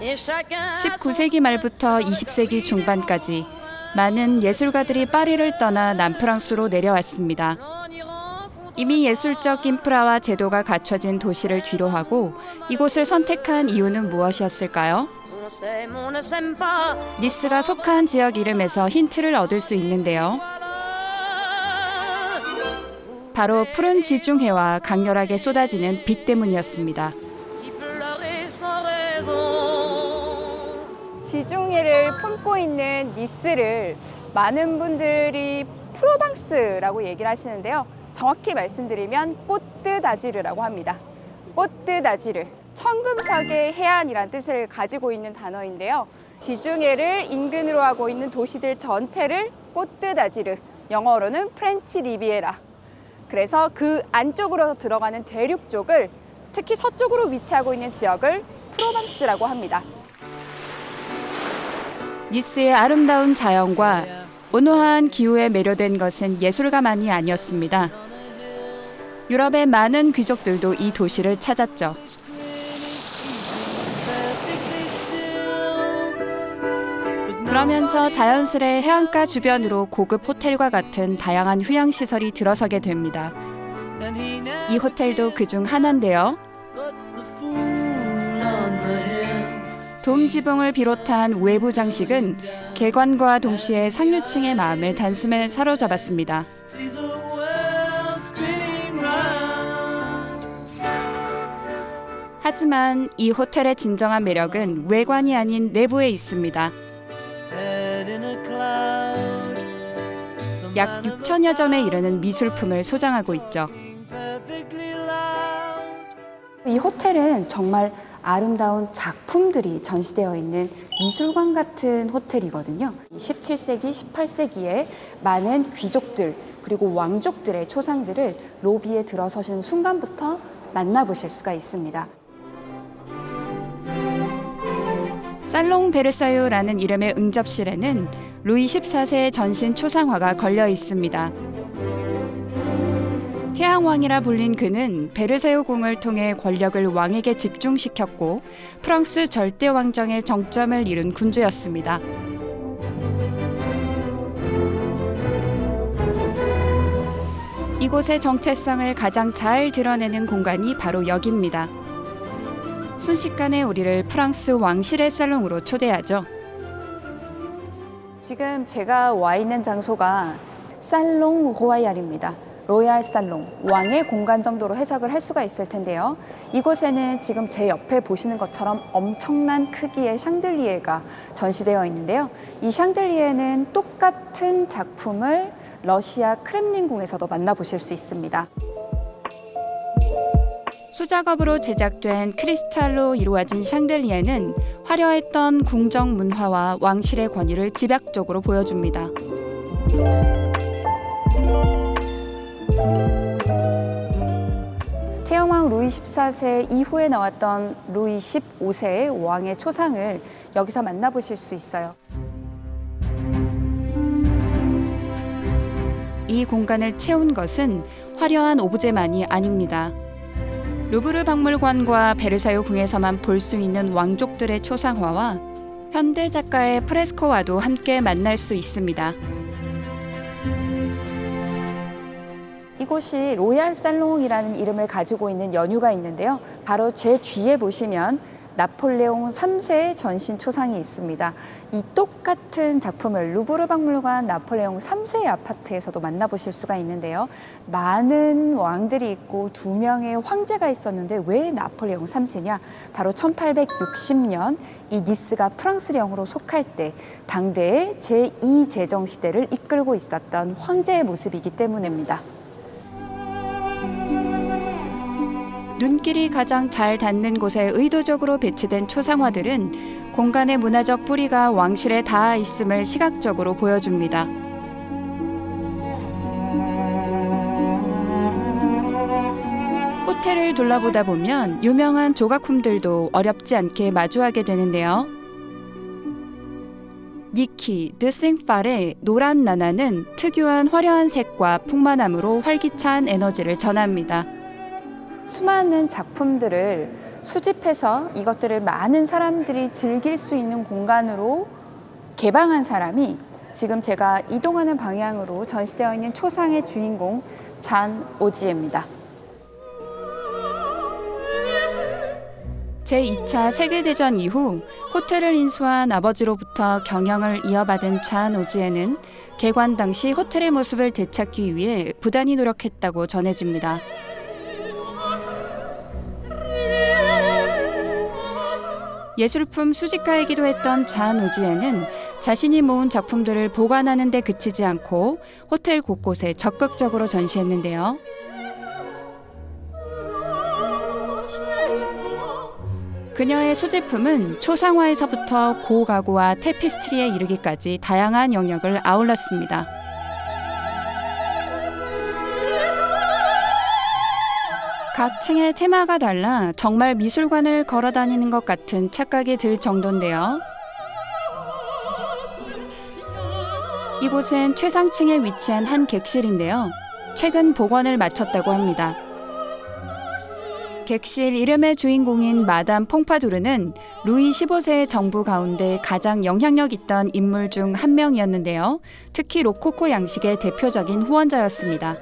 19세기 말부터 20세기 중반까지 많은 예술가들이 파리를 떠나 남프랑스로 내려왔습니다. 이미 예술적 인프라와 제도가 갖춰진 도시를 뒤로하고 이곳을 선택한 이유는 무엇이었을까요? 니스가 속한 지역 이름에서 힌트를 얻을 수 있는데요. 바로 푸른 지중해와 강렬하게 쏟아지는 빛 때문이었습니다. 지중해를 품고 있는 니스를 많은 분들이 프로방스라고 얘기를 하시는데요. 정확히 말씀드리면 꼬뜨다지르라고 합니다. 꼬뜨다지르, 청금석의 해안이란 뜻을 가지고 있는 단어인데요. 지중해를 인근으로 하고 있는 도시들 전체를 꼬뜨다지르, 영어로는 프렌치 리비에라. 그래서 그 안쪽으로 들어가는 대륙 쪽을, 특히 서쪽으로 위치하고 있는 지역을 프로방스라고 합니다. 니스의 아름다운 자연과 온화한 기후에 매료된 것은 예술가만이 아니었습니다. 유럽의 많은 귀족들도 이 도시를 찾았죠. 그러면서 자연스레 해안가 주변으로 고급 호텔과 같은 다양한 휴양시설이 들어서게 됩니다. 이 호텔도 그중 하나인데요. 돔 지붕을 비롯한 외부 장식은 개관과 동시에 상류층의 마음을 단숨에 사로잡았습니다. 하지만 이 호텔의 진정한 매력은 외관이 아닌 내부에 있습니다. 약 6천여 점에 이르는 미술품을 소장하고 있죠. 이 호텔은 정말 아름다운 작품들이 전시되어 있는 미술관 같은 호텔이거든요. 17세기, 18세기에 많은 귀족들 그리고 왕족들의 초상들을 로비에 들어서신 순간부터 만나보실 수가 있습니다. 살롱 베르사유라는 이름의 응접실에는 루이 14세의 전신 초상화가 걸려 있습니다. 태양왕이라 불린 그는 베르사유 궁을 통해 권력을 왕에게 집중시켰고 프랑스 절대 왕정의 정점을 이룬 군주였습니다. 이곳의 정체성을 가장 잘 드러내는 공간이 바로 여기입니다. 순식간에 우리를 프랑스 왕실의 살롱으로 초대하죠. 지금 제가 와 있는 장소가 살롱 로야알입니다. 로얄 살롱, 왕의 공간 정도로 해석을 할 수가 있을 텐데요. 이곳에는 지금 제 옆에 보시는 것처럼 엄청난 크기의 샹들리에가 전시되어 있는데요. 이 샹들리에는 똑같은 작품을 러시아 크렘린궁에서도 만나보실 수 있습니다. 수작업으로 제작된 크리스탈로 이루어진 샹들리에는 화려했던 궁정 문화와 왕실의 권위를 집약적으로 보여줍니다. 태영왕 루이 14세 이후에 나왔던 루이 15세의 왕의 초상을 여기서 만나보실 수 있어요. 이 공간을 채운 것은 화려한 오브제만이 아닙니다. 루브르 박물관과 베르사유 궁에서만 볼 수 있는 왕족들의 초상화와 현대 작가의 프레스코와도 함께 만날 수 있습니다. 이곳이 로얄 살롱이라는 이름을 가지고 있는 연유가 있는데요. 바로 제 뒤에 보시면 나폴레옹 3세의 전신 초상이 있습니다. 이 똑같은 작품을 루브르 박물관 나폴레옹 3세의 아파트에서도 만나보실 수가 있는데요. 많은 왕들이 있고 2명의 황제가 있었는데 왜 나폴레옹 3세냐? 바로 1860년 이 니스가 프랑스령으로 속할 때 당대의 제2제정시대를 이끌고 있었던 황제의 모습이기 때문입니다. 눈길이 가장 잘 닿는 곳에 의도적으로 배치된 초상화들은 공간의 문화적 뿌리가 왕실에 닿아 있음을 시각적으로 보여줍니다. 호텔을 둘러보다 보면 유명한 조각품들도 어렵지 않게 마주하게 되는데요. 니키 드 생팔의 노란 나나는 특유한 화려한 색과 풍만함으로 활기찬 에너지를 전합니다. 수많은 작품들을 수집해서 이것들을 많은 사람들이 즐길 수 있는 공간으로 개방한 사람이 지금 제가 이동하는 방향으로 전시되어 있는 초상의 주인공 잔 오지에입니다. 제2차 세계대전 이후 호텔을 인수한 아버지로부터 경영을 이어받은 잔 오지에는 개관 당시 호텔의 모습을 되찾기 위해 부단히 노력했다고 전해집니다. 예술품 수집가이기도 했던 잔 오지에는 자신이 모은 작품들을 보관하는 데 그치지 않고 호텔 곳곳에 적극적으로 전시했는데요. 그녀의 소제품은 초상화에서부터 고가구와 테피스트리에 이르기까지 다양한 영역을 아울렀습니다. 각 층의 테마가 달라 정말 미술관을 걸어 다니는 것 같은 착각이 들 정도인데요. 이곳은 최상층에 위치한 한 객실인데요. 최근 복원을 마쳤다고 합니다. 객실 이름의 주인공인 마담 퐁파두르는 루이 15세의 정부 가운데 가장 영향력 있던 인물 중 한 명이었는데요. 특히 로코코 양식의 대표적인 후원자였습니다.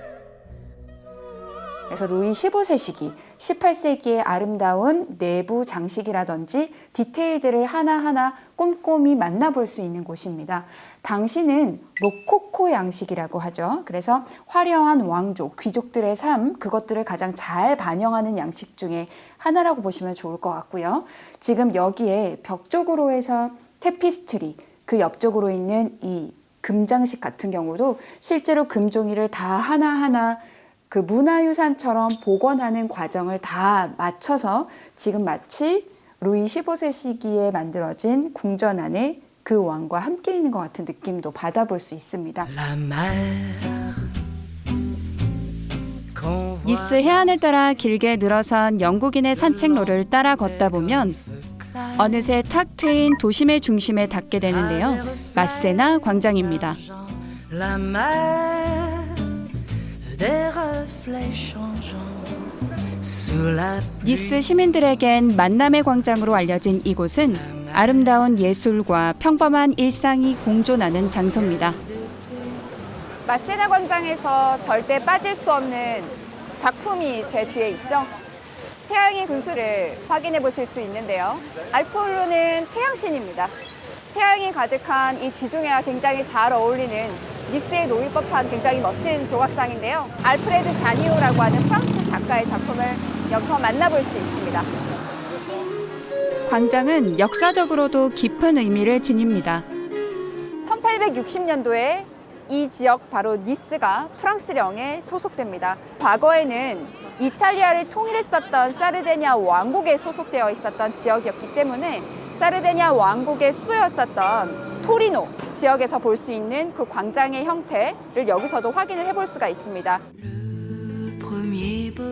그래서 루이 15세 시기, 18세기의 아름다운 내부 장식이라든지 디테일들을 하나하나 꼼꼼히 만나볼 수 있는 곳입니다. 당시는 로코코 양식이라고 하죠. 그래서 화려한 왕족, 귀족들의 삶, 그것들을 가장 잘 반영하는 양식 중에 하나라고 보시면 좋을 것 같고요. 지금 여기에 벽 쪽으로 해서 테피스트리, 그 옆쪽으로 있는 이 금장식 같은 경우도 실제로 금종이를 다 하나하나 그 문화유산처럼 복원하는 과정을 다 맞춰서 지금 마치 루이 15세 시기에 만들어진 궁전 안에 그 왕과 함께 있는 것 같은 느낌도 받아볼 수 있습니다. 니스 해안을 따라 길게 늘어선 영국인의 산책로를 따라 걷다 보면 어느새 탁 트인 도심의 중심에 닿게 되는데요. 마세나 광장입니다. 니스 시민들에겐 만남의 광장으로 알려진 이곳은 아름다운 예술과 평범한 일상이 공존하는 장소입니다. 마세나 광장에서 절대 빠질 수 없는 작품이 제 뒤에 있죠. 태양의 군수를 확인해 보실 수 있는데요. 알포로는 태양신입니다. 태양이 가득한 이 지중해와 굉장히 잘 어울리는 니스에 놓일 법한 굉장히 멋진 조각상인데요. 알프레드 자니오라고 하는 프랑스 작가의 작품을 여기서 만나볼 수 있습니다. 광장은 역사적으로도 깊은 의미를 지닙니다. 1860년도에 이 지역 바로 니스가 프랑스령에 소속됩니다. 과거에는 이탈리아를 통일했었던 사르데냐 왕국에 소속되어 있었던 지역이었기 때문에 사르데냐 왕국의 수도였었던 토리노 지역에서 볼 수 있는 그 광장의 형태를 여기서도 확인을 해볼 수가 있습니다.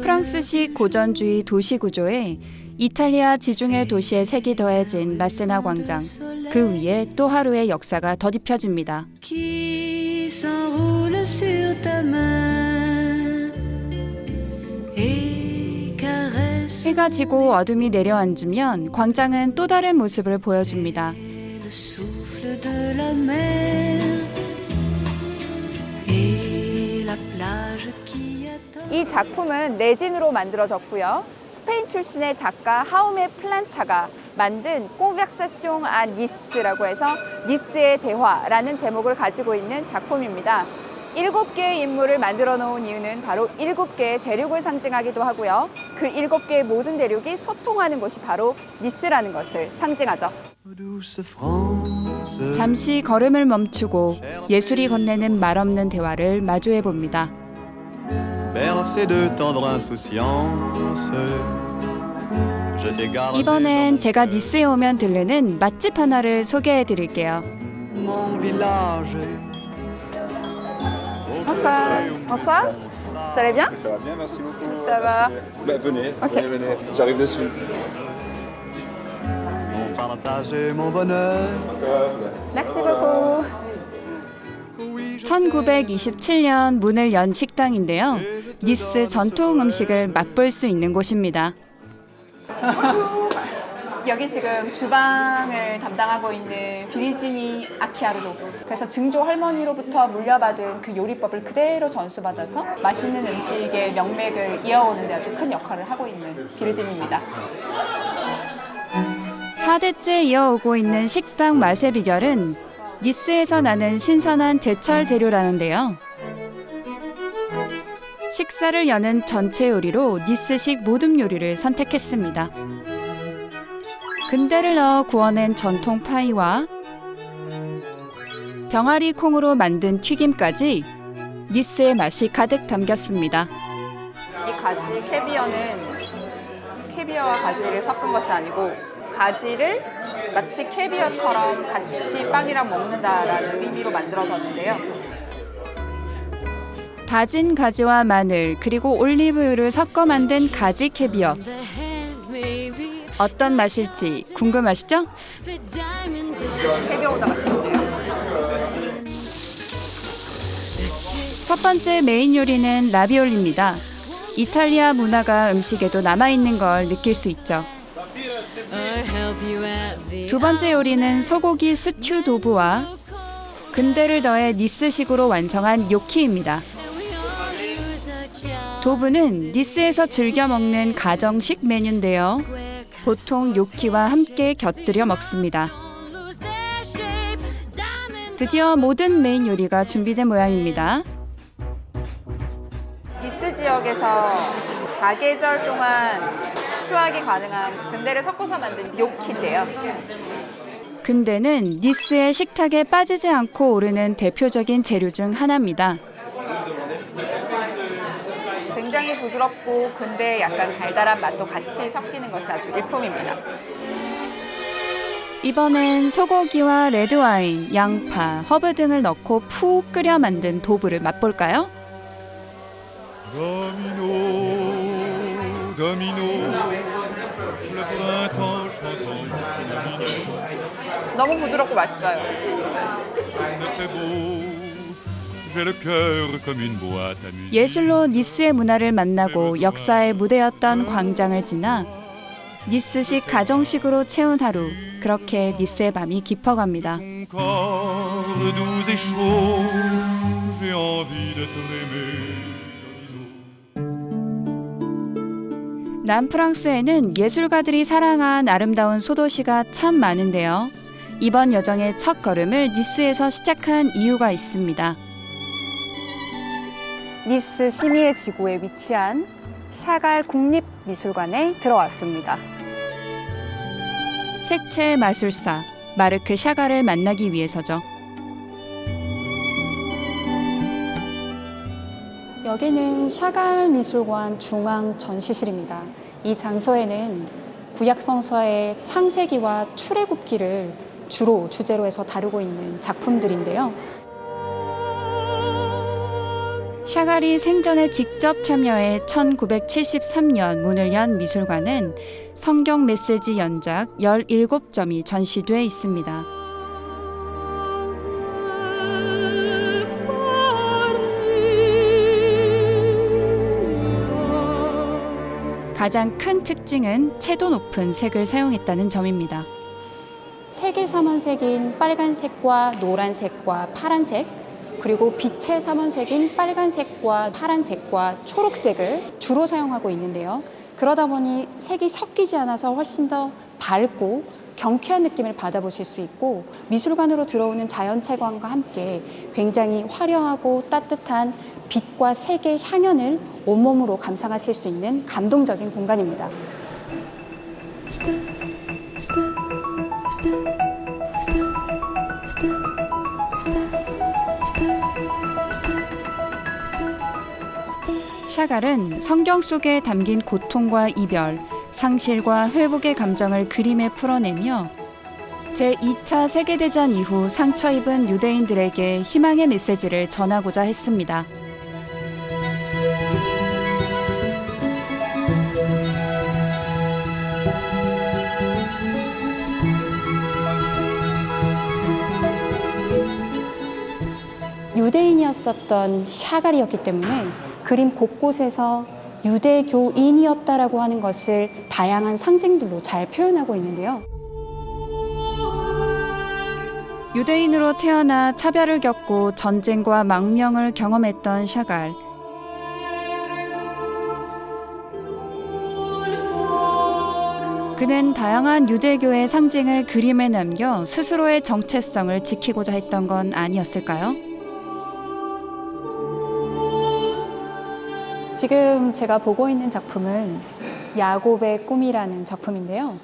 프랑스식 고전주의 도시 구조에 이탈리아 지중해 도시의 색이 더해진 마세나 광장. 그 위에 또 하루의 역사가 덧입혀집니다. 해가 지고 어둠이 내려앉으면 광장은 또 다른 모습을 보여줍니다. 이 작품은 레진으로 만들어졌고요. 스페인 출신의 작가 하우메 플란차가 만든 Conversation à Nice라고 해서 니스의 대화라는 제목을 가지고 있는 작품입니다. 7개의 인물을 만들어 놓은 이유는 바로 7개의 대륙을 상징하기도 하고요. 그 7개의 모든 대륙이 소통하는 곳이 바로 니스라는 것을 상징하죠. 잠시 걸음을 멈추고 예술이 건네는 말없는 대화를 마주해 봅니다. 이번엔 제가 니스에 오면 들르는 맛집 하나를 소개해 드릴게요. Bonsoir. Bonsoir. Ça allait bien? Ça va bien, merci beaucoup. Ça va. Bah, venez, Ok. venez, venez. J'arrive de suite. Mon partage et mon bonheur. Merci beaucoup. 1927년 문을 연 식당인데요. 니스 전통 음식을 맛볼 수 있는 곳입니다. 여기 지금 주방을 담당하고 있는 비리지니 아키아르노. 그래서 증조 할머니로부터 물려받은 그 요리법을 그대로 전수받아서 맛있는 음식의 명맥을 이어오는 데 아주 큰 역할을 하고 있는 비리지니입니다. 4대째 이어오고 있는 식당 맛의 비결은 니스에서 나는 신선한 제철 재료라는데요. 식사를 여는 전체 요리로 니스식 모듬 요리를 선택했습니다. 근대를 넣어 구워낸 전통 파이와 병아리 콩으로 만든 튀김까지 니스의 맛이 가득 담겼습니다. 이 가지 캐비어와 가지를 섞은 것이 아니고 가지를 마치 캐비어처럼 같이 빵이랑 먹는다라는 의미로 만들어졌는데요. 다진 가지와 마늘 그리고 올리브유를 섞어 만든 가지 캐비어. 어떤 맛일지 궁금하시죠? 캐비어보다 맛있는데요. 첫 번째 메인 요리는 라비올리입니다. 이탈리아 문화가 음식에도 남아있는 걸 느낄 수 있죠. 두 번째 요리는 소고기 스튜 도브와 근대를 더해 니스식으로 완성한 요키입니다. 도브는 니스에서 즐겨 먹는 가정식 메뉴인데요. 보통 요키와 함께 곁들여 먹습니다. 드디어 모든 메인 요리가 준비된 모양입니다. 니스 지역에서 4계절 동안 수확이 가능한 근대를 섞어서 만든 요키인데요. 근대는 니스의 식탁에 빠지지 않고 오르는 대표적인 재료 중 하나입니다. 굉장히 부드럽고 근대의 약간 달달한 맛도 같이 섞이는 것이 아주 일품입니다. 이번엔 소고기와 레드와인, 양파, 허브 등을 넣고 푹 끓여 만든 도브를 맛볼까요? 너무 부드럽고 맛있어요. 예술로 니스의 문화를 만나고 역사의 무대였던 광장을 지나 니스식 가정식으로 채운 하루. 그렇게 니스의 밤이 깊어갑니다. 남프랑스에는 예술가들이 사랑한 아름다운 소도시가 참 많은데요. 이번 여정의 첫 걸음을 니스에서 시작한 이유가 있습니다. 니스 시미의 지구에 위치한 샤갈 국립미술관에 들어왔습니다. 색채 마술사 마르크 샤갈을 만나기 위해서죠. 여기는 샤갈 미술관 중앙 전시실입니다. 이 장소에는 구약 성서의 창세기와 출애굽기를 주로 주제로 해서 다루고 있는 작품들인데요. 샤갈이 생전에 직접 참여해 1973년 문을 연 미술관은 성경 메시지 연작 17점이 전시돼 있습니다. 가장 큰 특징은 채도 높은 색을 사용했다는 점입니다. 색의 삼원색인 빨간색과 노란색과 파란색, 그리고 빛의 삼원색인 빨간색과 파란색과 초록색을 주로 사용하고 있는데요. 그러다 보니 색이 섞이지 않아서 훨씬 더 밝고 경쾌한 느낌을 받아보실 수 있고, 미술관으로 들어오는 자연채광과 함께 굉장히 화려하고 따뜻한 빛과 색의 향연을 온몸으로 감상하실 수 있는 감동적인 공간입니다. 샤갈은 성경 속에 담긴 고통과 이별, 상실과 회복의 감정을 그림에 풀어내며 제2차 세계대전 이후 상처 입은 유대인들에게 희망의 메시지를 전하고자 했습니다. 유대인이었었던 샤갈이었기 때문에 그림 곳곳에서 유대교인이었다라고 하는 것을 다양한 상징들로 잘 표현하고 있는데요. 유대인으로 태어나 차별을 겪고 전쟁과 망명을 경험했던 샤갈. 그는 다양한 유대교의 상징을 그림에 남겨 스스로의 정체성을 지키고자 했던 건 아니었을까요? 지금 제가 보고 있는 작품은 야곱의 꿈이라는 작품인데요.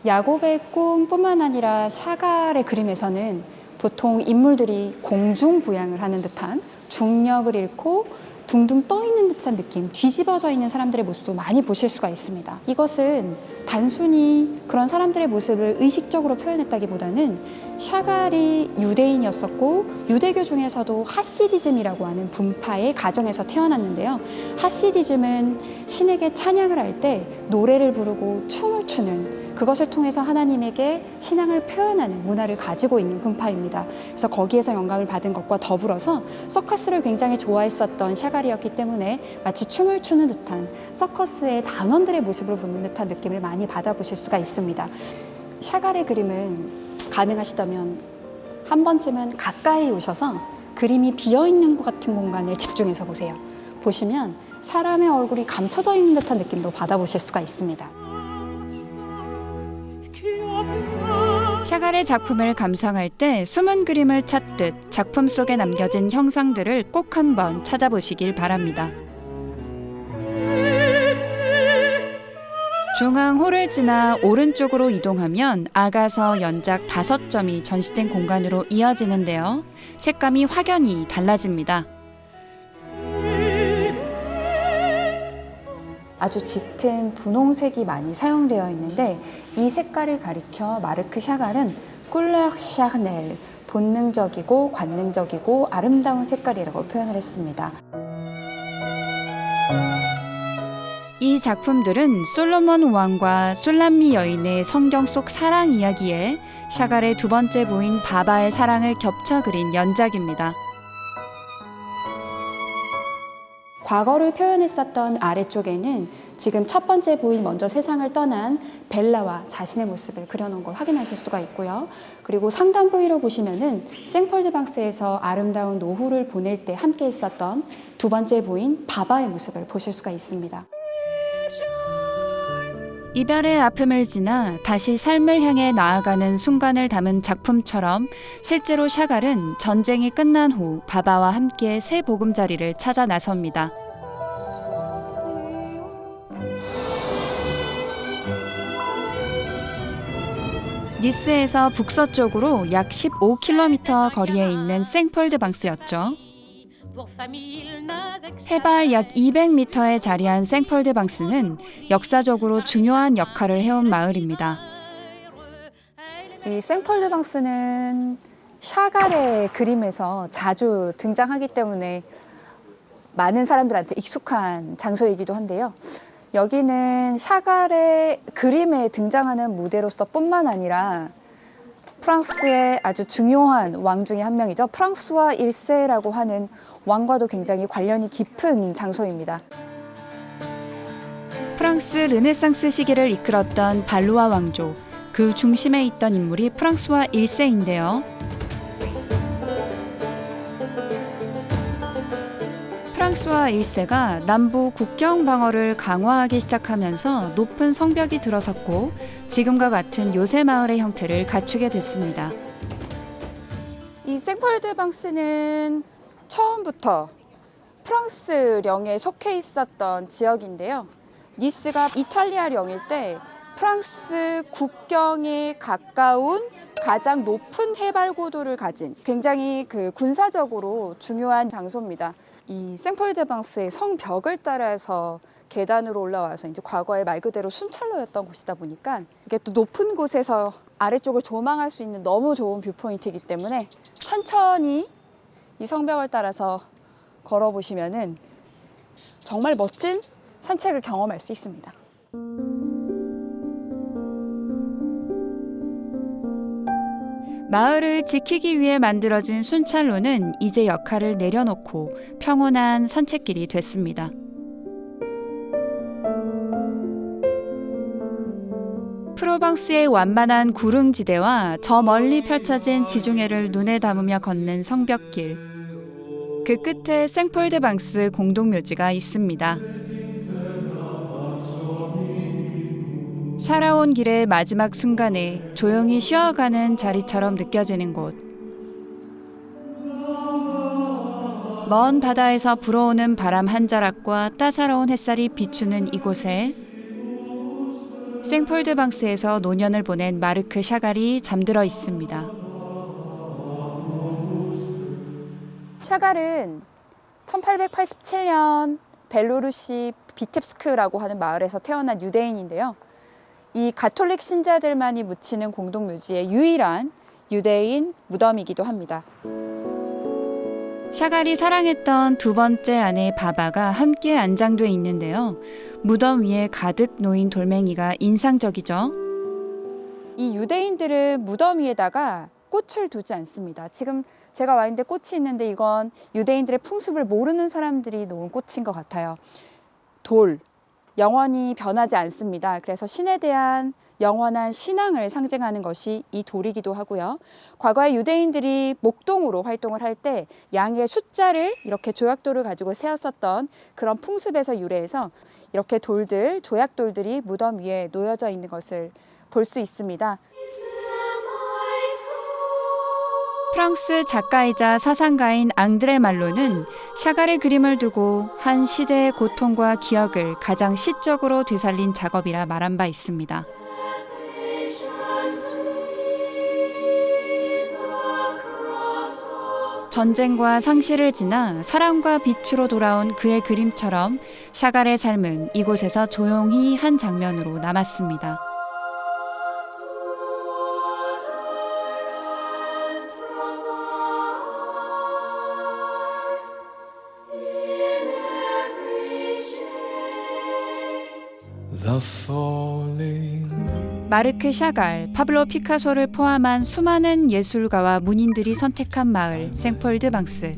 야곱의 꿈뿐만 아니라 샤갈의 그림에서는 보통 인물들이 공중부양을 하는 듯한 중력을 잃고 둥둥 떠 있는 듯한 느낌, 뒤집어져 있는 사람들의 모습도 많이 보실 수가 있습니다. 이것은 단순히 그런 사람들의 모습을 의식적으로 표현했다기보다는 샤갈이 유대인이었었고 유대교 중에서도 하시디즘이라고 하는 분파의 가정에서 태어났는데요. 하시디즘은 신에게 찬양을 할 때 노래를 부르고 춤을 추는, 그것을 통해서 하나님에게 신앙을 표현하는 문화를 가지고 있는 분파입니다. 그래서 거기에서 영감을 받은 것과 더불어서 서커스를 굉장히 좋아했었던 샤갈이었기 때문에 마치 춤을 추는 듯한 서커스의 단원들의 모습을 보는 듯한 느낌을 많이 받아보실 수가 있습니다. 샤갈의 그림은 가능하시다면 한 번쯤은 가까이 오셔서 그림이 비어있는 것 같은 공간을 집중해서 보세요. 보시면 사람의 얼굴이 감춰져 있는 듯한 느낌도 받아보실 수가 있습니다. 샤갈의 작품을 감상할 때 숨은 그림을 찾듯 작품 속에 남겨진 형상들을 꼭 한번 찾아보시길 바랍니다. 중앙 홀을 지나 오른쪽으로 이동하면 아가서 연작 5점이 전시된 공간으로 이어지는데요. 색감이 확연히 달라집니다. 아주 짙은 분홍색이 많이 사용되어 있는데 이 색깔을 가리켜 마르크 샤갈은 꿀러 샤넬, 본능적이고 관능적이고 아름다운 색깔이라고 표현을 했습니다. 이 작품들은 솔로몬 왕과 술람미 여인의 성경 속 사랑 이야기에 샤갈의 두 번째 부인 바바의 사랑을 겹쳐 그린 연작입니다. 과거를 표현했었던 아래쪽에는 지금 첫 번째 부인 먼저 세상을 떠난 벨라와 자신의 모습을 그려놓은 걸 확인하실 수가 있고요. 그리고 상단 부위로 보시면은 생폴드 방스에서 아름다운 노후를 보낼 때 함께 있었던 두 번째 부인 바바의 모습을 보실 수가 있습니다. 이별의 아픔을 지나 다시 삶을 향해 나아가는 순간을 담은 작품처럼 실제로 샤갈은 전쟁이 끝난 후 바바와 함께 새 보금자리를 찾아 나섭니다. 니스에서 북서쪽으로 약 15km 거리에 있는 생폴드 방스였죠. 해발 약 200m에 자리한 생폴드 방스는 역사적으로 중요한 역할을 해온 마을입니다. 이 생폴드 방스는 샤갈의 그림에서 자주 등장하기 때문에 많은 사람들한테 익숙한 장소이기도 한데요. 여기는 샤갈의 그림에 등장하는 무대로서 뿐만 아니라 프랑스의 아주 중요한 왕 중에 한 명이죠. 프랑스와 1세라고 하는 왕과도 굉장히 관련이 깊은 장소입니다. 프랑스 르네상스 시기를 이끌었던 발루아 왕조, 그 중심에 있던 인물이 프랑스와 1세인데요. 프랑스와 1세가 남부 국경 방어를 강화하기 시작하면서 높은 성벽이 들어섰고 지금과 같은 요새 마을의 형태를 갖추게 됐습니다. 이 생폴드 방스는 처음부터 프랑스령에 속해 있었던 지역인데요. 니스가 이탈리아령일 때 프랑스 국경에 가까운 가장 높은 해발 고도를 가진 굉장히 군사적으로 중요한 장소입니다. 이 생폴드 방스의 성벽을 따라서 계단으로 올라와서 이제 과거에 말 그대로 순찰로였던 곳이다 보니까 이게 또 높은 곳에서 아래쪽을 조망할 수 있는 너무 좋은 뷰포인트이기 때문에 천천히 이 성벽을 따라서 걸어보시면은 정말 멋진 산책을 경험할 수 있습니다. 마을을 지키기 위해 만들어진 순찰로는 이제 역할을 내려놓고 평온한 산책길이 됐습니다. 프로방스의 완만한 구릉지대와 저 멀리 펼쳐진 지중해를 눈에 담으며 걷는 성벽길. 그 끝에 생폴드방스 공동묘지가 있습니다. 살아온 길의 마지막 순간에 조용히 쉬어가는 자리처럼 느껴지는 곳. 먼 바다에서 불어오는 바람 한 자락과 따사로운 햇살이 비추는 이곳에 생폴드방스에서 노년을 보낸 마르크 샤갈이 잠들어 있습니다. 샤갈은 1887년 벨로루시 비텝스크라고 하는 마을에서 태어난 유대인인데요. 이 가톨릭 신자들만이 묻히는 공동묘지의 유일한 유대인 무덤이기도 합니다. 샤갈이 사랑했던 두 번째 아내 바바가 함께 안장돼 있는데요. 무덤 위에 가득 놓인 돌멩이가 인상적이죠. 이 유대인들은 무덤 위에다가 꽃을 두지 않습니다. 지금 제가 와 있는데 꽃이 있는데 이건 유대인들의 풍습을 모르는 사람들이 놓은 꽃인 것 같아요. 돌, 영원히 변하지 않습니다. 그래서 신에 대한 영원한 신앙을 상징하는 것이 이 돌이기도 하고요. 과거에 유대인들이 목동으로 활동을 할 때 양의 숫자를 이렇게 조약돌을 가지고 세웠었던 그런 풍습에서 유래해서 이렇게 돌들, 조약돌들이 무덤 위에 놓여져 있는 것을 볼 수 있습니다. 프랑스 작가이자 사상가인 앙드레 말로는 샤갈의 그림을 두고 한 시대의 고통과 기억을 가장 시적으로 되살린 작업이라 말한 바 있습니다. 전쟁과 상실을 지나 사랑과 빛으로 돌아온 그의 그림처럼 샤갈의 삶은 이곳에서 조용히 한 장면으로 남았습니다. 마르크 샤갈, 파블로 피카소를 포함한 수많은 예술가와 문인들이 선택한 마을 생폴드방스.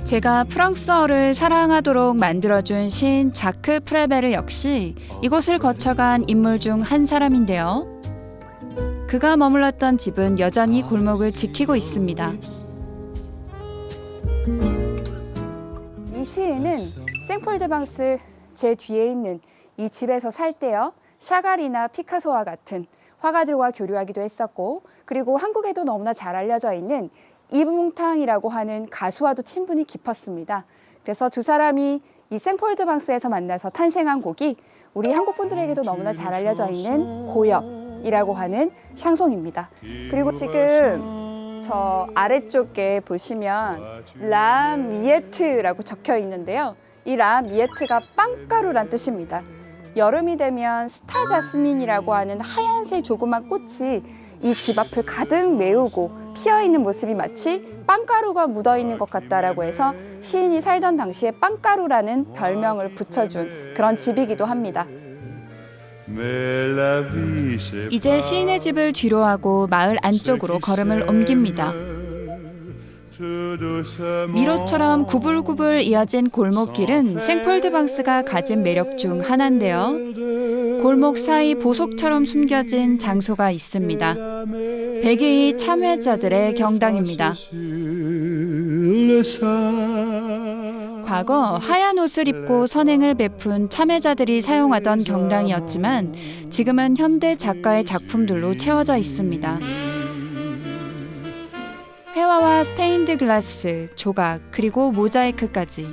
제가 프랑스어를 사랑하도록 만들어준 시인 자크 프레베르 역시 이곳을 거쳐간 인물 중 한 사람인데요. 그가 머물렀던 집은 여전히 골목을 지키고 있습니다. 이 시인은 생폴드방스 제 뒤에 있는 이 집에서 살 때요. 샤갈이나 피카소와 같은 화가들과 교류하기도 했었고, 그리고 한국에도 너무나 잘 알려져 있는 이브몽탕이라고 하는 가수와도 친분이 깊었습니다. 그래서 두 사람이 이 생폴드방스에서 만나서 탄생한 곡이 우리 한국 분들에게도 너무나 잘 알려져 있는 고엽이라고 하는 샹송입니다. 그리고 지금 저 아래쪽에 보시면 라 미에트라고 적혀 있는데요. 이 라 미에트가 빵가루란 뜻입니다. 여름이 되면 스타 자스민이라고 하는 하얀색 조그만 꽃이 이 집 앞을 가득 메우고 피어있는 모습이 마치 빵가루가 묻어있는 것 같다라고 해서 시인이 살던 당시에 빵가루라는 별명을 붙여준 그런 집이기도 합니다. 이제 시인의 집을 뒤로하고 마을 안쪽으로 걸음을 옮깁니다. 미로처럼 구불구불 이어진 골목길은 생폴드방스가 가진 매력 중 하나인데요. 골목 사이 보석처럼 숨겨진 장소가 있습니다. 백의 참회자들의 경당입니다. 과거 하얀 옷을 입고 선행을 베푼 참회자들이 사용하던 경당이었지만 지금은 현대 작가의 작품들로 채워져 있습니다. 회화와 스테인드 글라스, 조각, 그리고 모자이크까지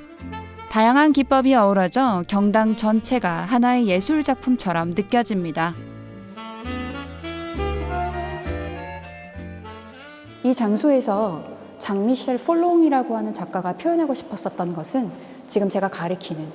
다양한 기법이 어우러져 경당 전체가 하나의 예술 작품처럼 느껴집니다. 이 장소에서 장미셸 폴롱이라고 하는 작가가 표현하고 싶었었던 것은 지금 제가 가리키는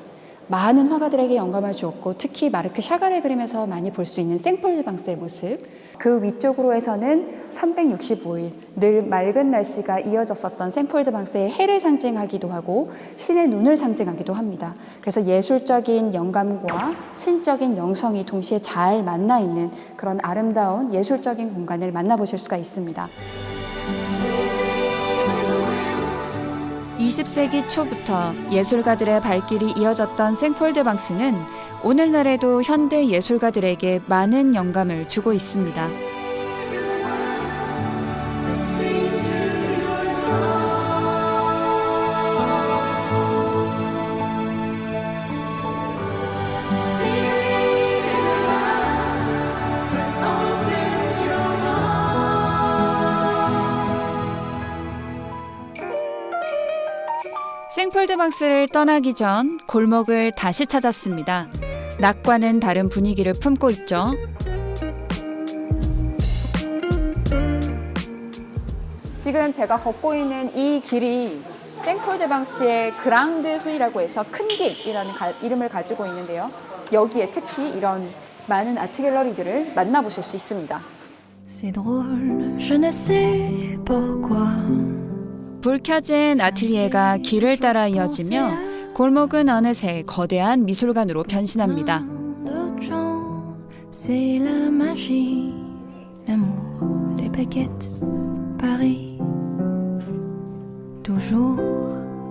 많은 화가들에게 영감을 주었고 특히 마르크 샤갈의 그림에서 많이 볼 수 있는 생폴드방스의 모습, 그 위쪽으로에서는 365일 늘 맑은 날씨가 이어졌었던 생폴드방스의 해를 상징하기도 하고 신의 눈을 상징하기도 합니다. 그래서 예술적인 영감과 신적인 영성이 동시에 잘 만나 있는 그런 아름다운 예술적인 공간을 만나보실 수가 있습니다. 20세기 초부터 예술가들의 발길이 이어졌던 생폴드방스는 오늘날에도 현대 예술가들에게 많은 영감을 주고 있습니다. 생폴드방스를 떠나기 전 골목을 다시 찾았습니다. 낮과는 다른 분위기를 품고 있죠. 지금 제가 걷고 있는 이 길이 생폴드방스의 그랑드 후이라고 해서 큰 길이라는 이름을 가지고 있는데요. 여기에 특히 이런 많은 아트 갤러리들을 만나보실 수 있습니다. C'est drôle, je ne sais pourquoi. 불 켜진 아틀리에가 길을 따라 이어지며 골목은 어느새 거대한 미술관으로 변신합니다. D'autres gens, c'est la magie, l'amour, les baguettes, Paris, toujours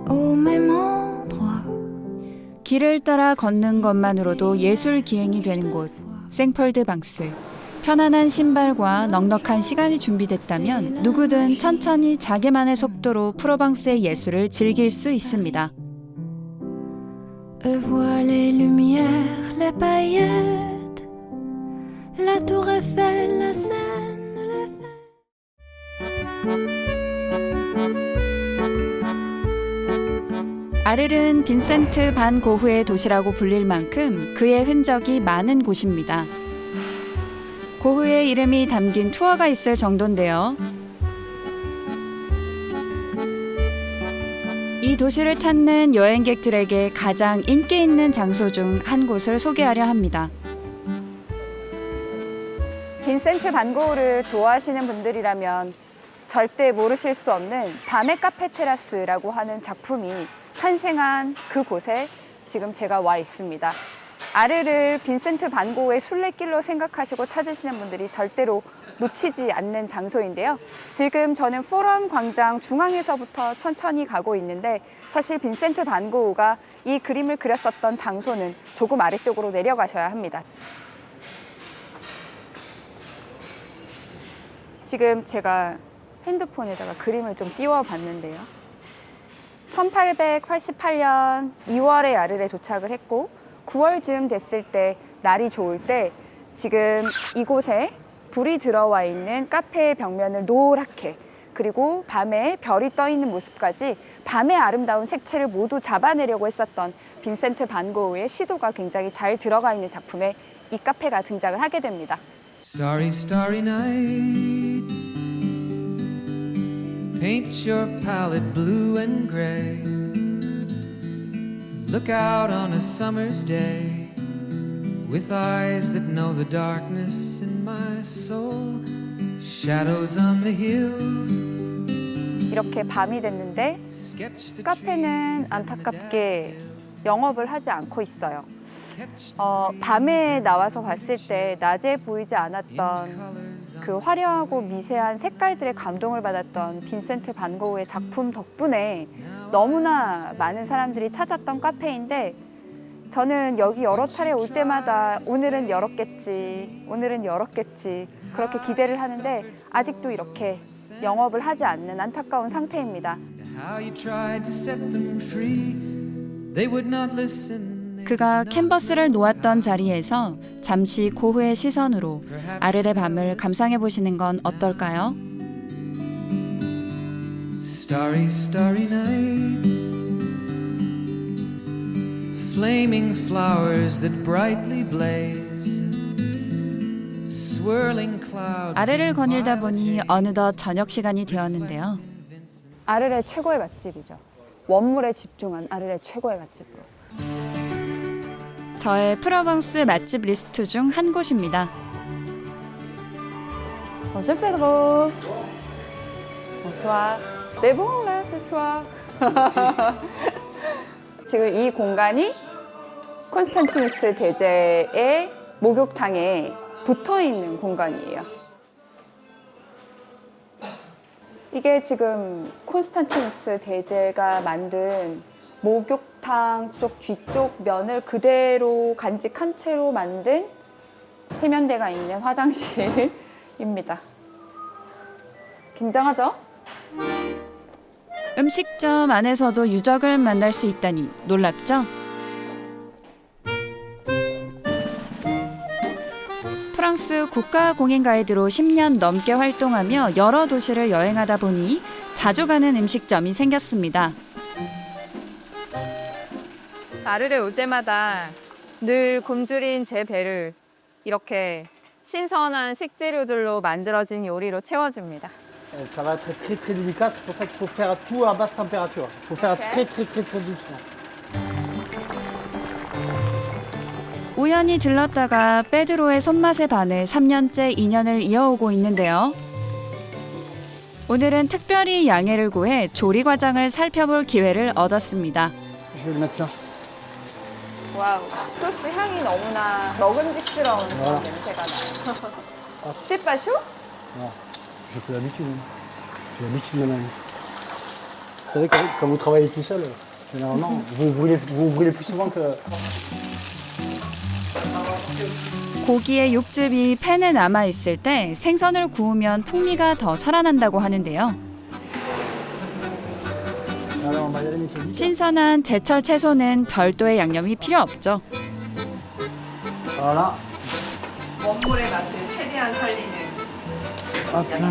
au même endroit. 길을 따라 걷는 것만으로도 예술 기행이 되는 곳, 생폴드방스. 편안한 신발과 넉넉한 시간이 준비됐다면 누구든 천천히 자기만의 속도로 프로방스의 예술을 즐길 수 있습니다. Vois les lumières, les paillettes, la tour Eiffel, la Seine, les fêtes. 아르른 빈센트 반 고흐의 도시라고 불릴 만큼 그의 흔적이 많은 곳입니다. 고흐의 이름이 담긴 투어가 있을 정도인데요. 이 도시를 찾는 여행객들에게 가장 인기 있는 장소 중 한 곳을 소개하려 합니다. 빈센트 반 고흐를 좋아하시는 분들이라면 절대 모르실 수 없는 밤의 카페 테라스라고 하는 작품이 탄생한 그곳에 지금 제가 와 있습니다. 아르를 빈센트 반 고흐의 순례길로 생각하시고 찾으시는 분들이 절대로 놓치지 않는 장소인데요. 지금 저는 포럼 광장 중앙에서부터 천천히 가고 있는데 사실 빈센트 반 고흐가 이 그림을 그렸었던 장소는 조금 아래쪽으로 내려가셔야 합니다. 지금 제가 핸드폰에다가 그림을 좀 띄워봤는데요. 1888년 2월에 아르에 도착을 했고 9월쯤 됐을 때 날이 좋을 때 지금 이곳에 불이 들어와 있는 카페의 벽면을 노랗게 그리고 밤에 별이 떠 있는 모습까지 밤의 아름다운 색채를 모두 잡아내려고 했었던 빈센트 반 고흐의 시도가 굉장히 잘 들어가 있는 작품에 이 카페가 등장을 하게 됩니다. Starry, starry night. Paint your palette blue and gray. Look out on a summer's day with eyes that know the darkness in my soul. Shadows on the hills. 이렇게 밤이 됐는데 Sketch the 카페는 trees and the 안타깝게 영업을 하지 않고 있어요. 밤에 나와서 봤을 때 낮에 보이지 않았던 그 화려하고 미세한 색깔들의 감동을 받았던 빈센트 반 고흐의 작품 덕분에 너무나 많은 사람들이 찾았던 카페인데 저는 여기 여러 차례 올 때마다 오늘은 열었겠지, 오늘은 열었겠지 그렇게 기대를 하는데 아직도 이렇게 영업을 하지 않는 안타까운 상태입니다. How you tried to set them free. They would not listen. 그가 캔버스를 놓았던 자리에서 잠시 고흐의 시선으로 아르의 밤을 감상해 보시는 건 어떨까요? Starry, starry night. Flaming flowers that brightly blaze. Swirling clouds. 아르를 거닐다 보니 어느덧 저녁 시간이 되었는데요. 아르의 최고의 맛집이죠. 원물에 집중한 아르의 최고의 맛집으로. 저의 프로방스 맛집 리스트 중 한 곳입니다. Bonjour Pedro. Bonsoir. C'est bon là ce soir. 지금 이 공간이 콘스탄티누스 대제의 목욕탕에 붙어 있는 공간이에요. 이게 지금 콘스탄티누스 대제가 만든 목욕탕 쪽 뒤쪽 면을 그대로 간직한 채로 만든 세면대가 있는 화장실입니다. 굉장하죠? 음식점 안에서도 유적을 만날 수 있다니 놀랍죠? 프랑스 국가공인 가이드로 10년 넘게 활동하며 여러 도시를 여행하다 보니 자주 가는 음식점이 생겼습니다. 아르레 올 때마다 늘 굶주린 제 배를 이렇게 신선한 식재료들로 만들어진 요리로 채워줍니다. Ça va être très très délicat, c'est pour ça qu'il faut faire tout à basse température. Il faut faire très très très très doucement. 우연히 들렀다가 페드로의 손맛에 반해 3년째 인연을 이어오고 있는데요. 오늘은 특별히 양해를 구해 조리 과정을 살펴볼 기회를 얻었습니다. Je vais le mettre là. 와우, 소스 향이 너무나 먹음직스러운 그런 냄새가 나요. 씨빠슈? J'ai plus l'habitude. J'ai l'habitude maintenant. Vous savez, quand vous travaillez tout seul, généralement, vous brûlez plus souvent que... 고기의 육즙이 팬에 남아있을 때 생선을 구우면 풍미가 더 살아난다고 하는데요. Alors, on va y aller mettre vite. 신선한 제철 채소는 별도의 양념이 필요 없죠. Voilà. 원물의 맛을 최대한 살리는 Hop là.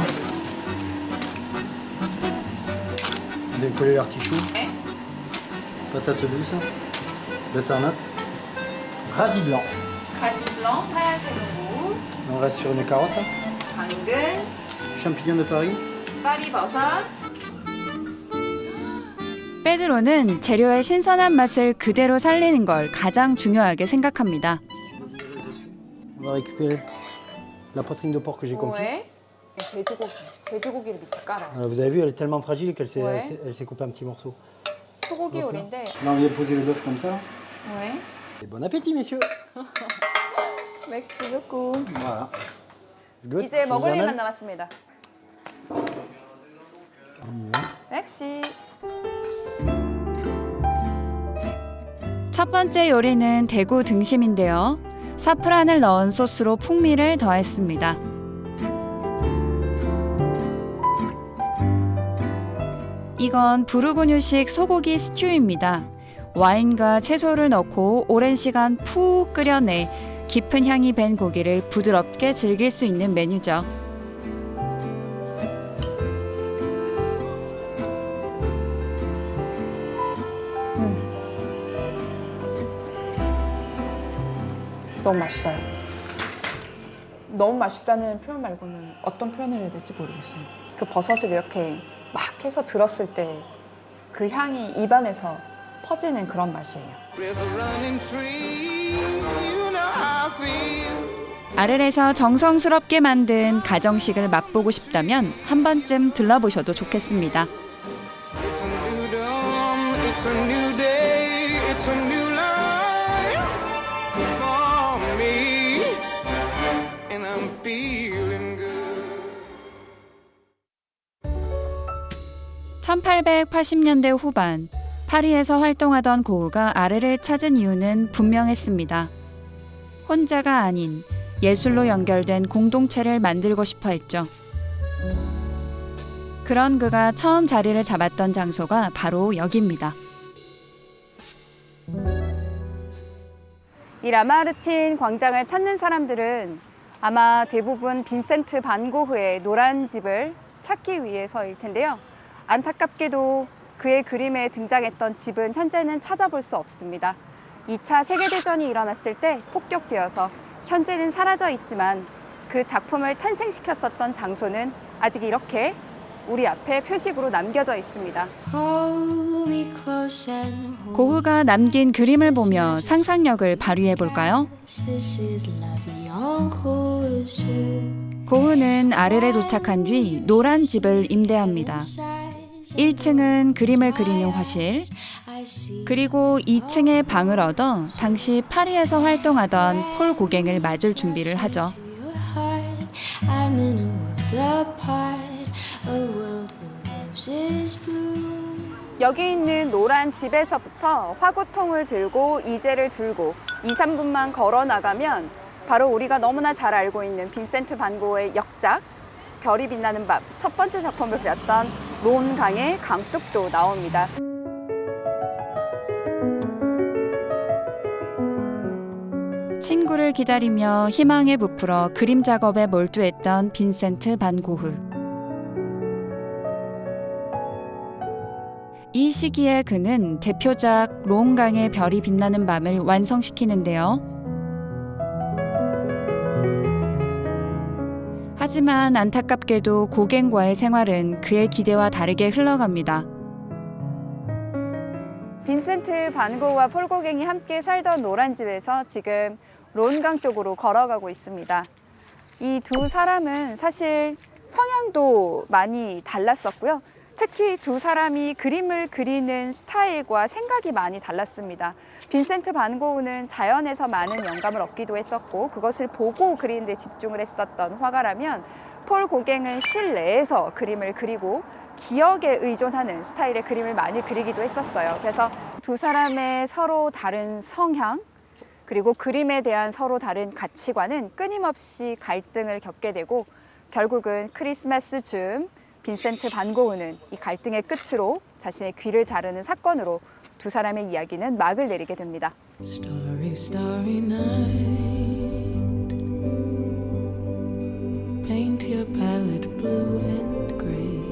Décoller l'artichaut. 네. Patate douce. Butternut. Radis blanc. 가지블랑, 하얀색 무, On reste sur une carotte. Là. 당근, Champignons de Paris. 파리버섯. 페드로는 재료의 신선한 맛을 그대로 살리는 걸 가장 중요하게 생각합니다. On va récupérer la poitrine de porc que j'ai confit. 왜? 돼지고기를 밑에 깔아요. Vous avez vu, elle est tellement fragile qu'elle s'est, Ouais. elle s'est coupée en petits morceaux. 소고기 요리인데 Là, on vient poser le bœuf comme ça. 왜? Et bon appétit, messieurs. 맥시 좋고. Voilà. It's good. 이제 Je 먹을 vous 일만 amène. 남았습니다. 맥시. 첫 번째 요리는 대구 등심인데요. 사프란을 넣은 소스로 풍미를 더했습니다. 이건 부르고뉴식 소고기 스튜입니다. 와인과 채소를 넣고 오랜 시간 푹 끓여내 깊은 향이 밴 고기를 부드럽게 즐길 수 있는 메뉴죠. 너무 맛있어요. 너무 맛있다는 표현 말고는 어떤 표현을 해야 될지 모르겠어요. 그 버섯을 이렇게 막 해서 들었을 때 그 향이 입안에서 퍼지는 그런 맛이에요. River running free, you know how I feel. 아르레에서 정성스럽게 만든 가정식을 맛보고 싶다면 한 번쯤 들러보셔도 좋겠습니다. It's a new dawn, it's a new day, it's a new life for me, and I'm feeling good. 1880년대 후반 파리에서 활동하던 고흐가 아르를 찾은 이유는 분명했습니다. 혼자가 아닌 예술로 연결된 공동체를 만들고 싶어 했죠. 그런 그가 처음 자리를 잡았던 장소가 바로 여기입니다. 이 라마르틴 광장을 찾는 사람들은 아마 대부분 빈센트 반 고흐의 노란 집을 찾기 위해서일 텐데요. 안타깝게도 그의 그림에 등장했던 집은 현재는 찾아볼 수 없습니다. 2차 세계대전이 일어났을 때 폭격되어서 현재는 사라져 있지만 그 작품을 탄생시켰었던 장소는 아직 이렇게 우리 앞에 표식으로 남겨져 있습니다. Hold me close and hold 고흐가 남긴 그림을 보며 상상력을 발휘해 볼까요? This is la vie en rose. 고흐는 아르레 도착한 뒤 노란 집을 임대합니다. 1층은 그림을 그리는 화실, 그리고 2층에 방을 얻어 당시 파리에서 활동하던 폴 고갱을 맞을 준비를 하죠. I'm in a world apart, a world where roses bloom. 여기 있는 노란 집에서부터 화구통을 들고 이제를 들고 2, 3분만 걸어 나가면 바로 우리가 너무나 잘 알고 있는 빈센트 반 고흐의 역작 별이 빛나는 밤 첫 번째 작품을 그렸던 론 강의 강둑도 나옵니다. 친구를 기다리며 희망에 부풀어 그림 작업에 몰두했던 빈센트 반 고흐. 이 시기에 그는 대표작 론강의 별이 빛나는 밤을 완성시키는데요. 하지만 안타깝게도 고갱과의 생활은 그의 기대와 다르게 흘러갑니다. 빈센트 반 고흐와 폴 고갱이 함께 살던 노란 집에서 지금 론강 쪽으로 걸어가고 있습니다. 이 두 사람은 사실 성향도 많이 달랐었고요. 특히 두 사람이 그림을 그리는 스타일과 생각이 많이 달랐습니다. 빈센트 반 고흐는 자연에서 많은 영감을 얻기도 했었고 그것을 보고 그리는 데 집중을 했었던 화가라면 폴 고갱은 실내에서 그림을 그리고 기억에 의존하는 스타일의 그림을 많이 그리기도 했었어요. 그래서 두 사람의 서로 다른 성향 그리고 그림에 대한 서로 다른 가치관은 끊임없이 갈등을 겪게 되고 결국은 크리스마스 즈음 빈센트 반 고흐는 이 갈등의 끝으로 자신의 귀를 자르는 사건으로 두 사람의 이야기는 막을 내리게 됩니다. Starry, starry night. Paint your palette blue and gray.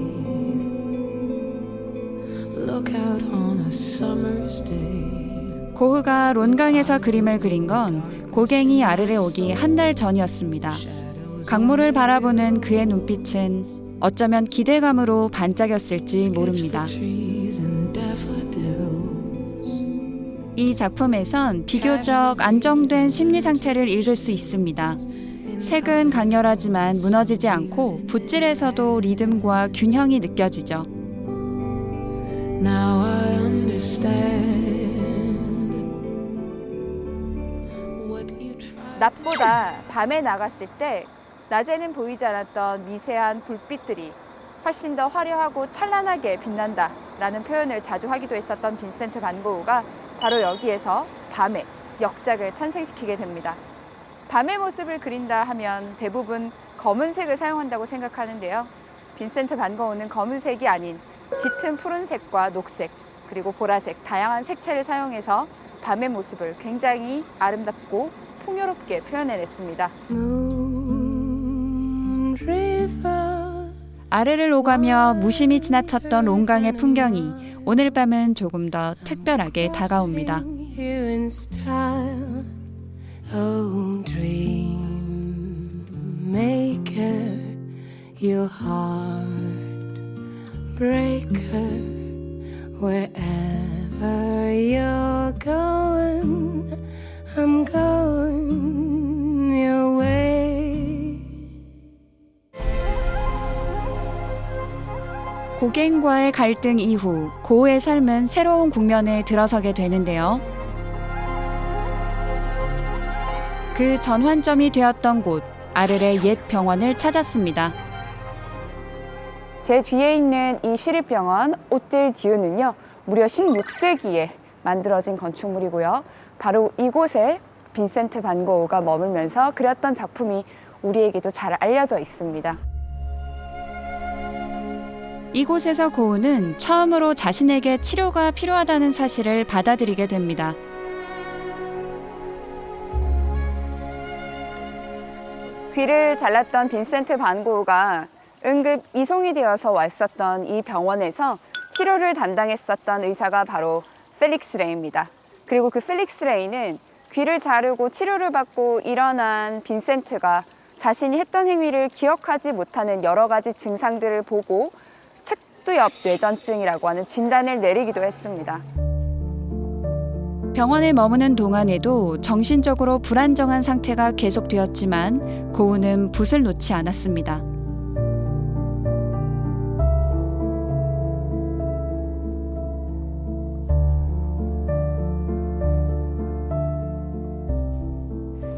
Look out on a summer's day. 고흐가 론강에서 그림을 그린 건 고갱이 아르레 오기 한 달 전이었습니다. 강물을 바라보는 그의 눈빛은 어쩌면 기대감으로 반짝였을지 모릅니다. 이 작품에선 비교적 안정된 심리 상태를 읽을 수 있습니다. 색은 강렬하지만 무너지지 않고 붓질에서도 리듬과 균형이 느껴지죠. Now I understand what you tried. 낮보다 밤에 나갔을 때 낮에는 보이지 않았던 미세한 불빛들이 훨씬 더 화려하고 찬란하게 빛난다라는 표현을 자주 하기도 했었던 빈센트 반 고흐가 바로 여기에서 밤에 역작을 탄생시키게 됩니다. 밤의 모습을 그린다 하면 대부분 검은색을 사용한다고 생각하는데요. 빈센트 반 고흐는 검은색이 아닌 짙은 푸른색과 녹색 그리고 보라색 다양한 색채를 사용해서 밤의 모습을 굉장히 아름답고 풍요롭게 표현해냈습니다. Moon River. 아래를 오가며 무심히 지나쳤던 론강의 풍경이 오늘 밤은 조금 더 특별하게 다가옵니다. You in style. Oh, dream maker, you heartbreaker. Wherever you're going, I'm going your way. 고갱과의 갈등 이후 고흐의 삶은 새로운 국면에 들어서게 되는데요. 그 전환점이 되었던 곳 아르레 옛 병원을 찾았습니다. 제 뒤에 있는 이 시립병원 오뜰 디유는요 무려 16세기에 만들어진 건축물이고요. 바로 이곳에 빈센트 반 고흐가 머물면서 그렸던 작품이 우리에게도 잘 알려져 있습니다. 이곳에서 고흐는 처음으로 자신에게 치료가 필요하다는 사실을 받아들이게 됩니다. 귀를 잘랐던 빈센트 반 고흐가 응급 이송이 되어서 왔었던 이 병원에서 치료를 담당했었던 의사가 바로 펠릭스 레이입니다. 그리고 그 펠릭스 레이는 귀를 자르고 치료를 받고 일어난 빈센트가 자신이 했던 행위를 기억하지 못하는 여러 가지 증상들을 보고 측두엽 뇌전증이라고 하는 진단을 내리기도 했습니다. 병원에 머무는 동안에도 정신적으로 불안정한 상태가 계속되었지만 고은은 붓을 놓지 않았습니다.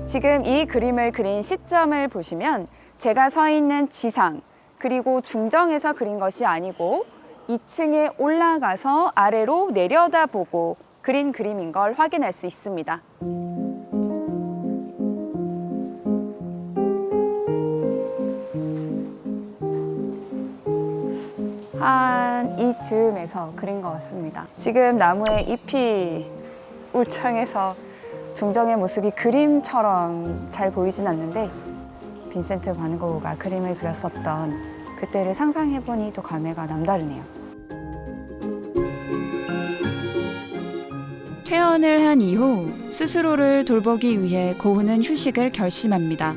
지금 이 그림을 그린 시점을 보시면 제가 서 있는 지상 그리고 중정에서 그린 것이 아니고 2층에 올라가서 아래로 내려다보고 그린 그림인 걸 확인할 수 있습니다. 한 이쯤에서 그린 것 같습니다. 지금 나무의 잎이 울창해서 중정의 모습이 그림처럼 잘 보이진 않는데 빈센트 반 고흐가 그림을 그렸었던 그때를 상상해보니 또 감회가 남다르네요. 퇴원을 한 이후 스스로를 돌보기 위해 고은은 휴식을 결심합니다.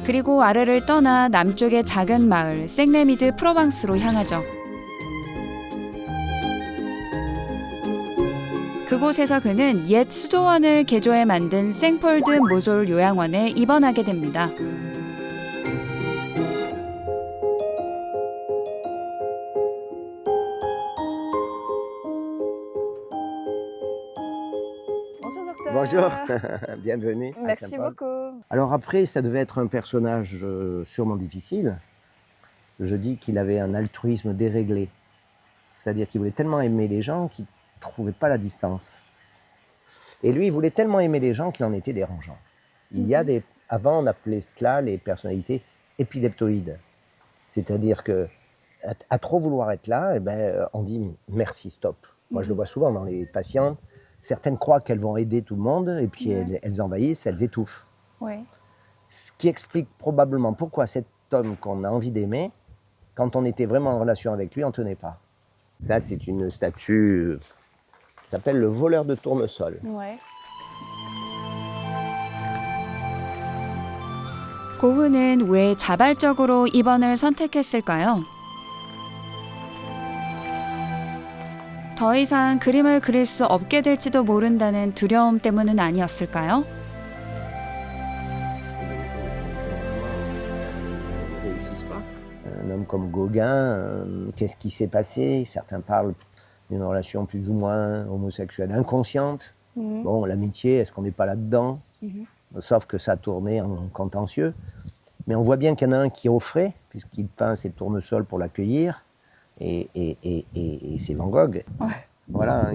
그리고 아르를 떠나 남쪽의 작은 마을 생레미드 프로방스로 향하죠. 그곳에서 그는 옛 수도원을 개조해 만든 생폴드 모졸 요양원에 입원하게 됩니다. Bonjour, bienvenue. à Merci Saint-Paul. beaucoup. Alors après, ça devait être un personnage sûrement difficile. Je dis qu'il avait un altruisme déréglé. C'est-à-dire qu'il voulait tellement aimer les gens qu'il ne trouvait pas la distance. Et lui, il voulait tellement aimer les gens qu'il en était dérangeant. Il y a des... Avant, on appelait cela les personnalités épileptoïdes. C'est-à-dire que à trop vouloir être là, eh ben, on dit merci, stop. Moi, je le vois souvent dans les patients. Certaines croient qu'elles vont aider tout le monde et puis elles envahissent, elles étouffent. Oui. Ce qui explique probablement pourquoi cet homme qu'on a envie d'aimer, quand on était vraiment en relation avec lui, on ne tenait pas. Ça, c'est une statue qui s'appelle le voleur de tournesol. Ouais. 고흐는 왜 자발적으로 입원을 선택했을까요? 더 이상 그림을 그릴 수 없게 될지도 모른다는 두려움 때문은 아니었을까요? Un homme comme Gauguin, qu'est-ce qui s'est passé? Certains parlent d'une relation plus ou moins homosexuelle inconsciente. Bon, l'amitié, est-ce qu'on n'est pas là-dedans? Sauf que ça tournait en contentieux. Mais on voit bien qu'il y en a un qui offrait, puisqu'il peint ses tournesols pour l'accueillir. Et c'est Van Gogh. Ouais. Voilà,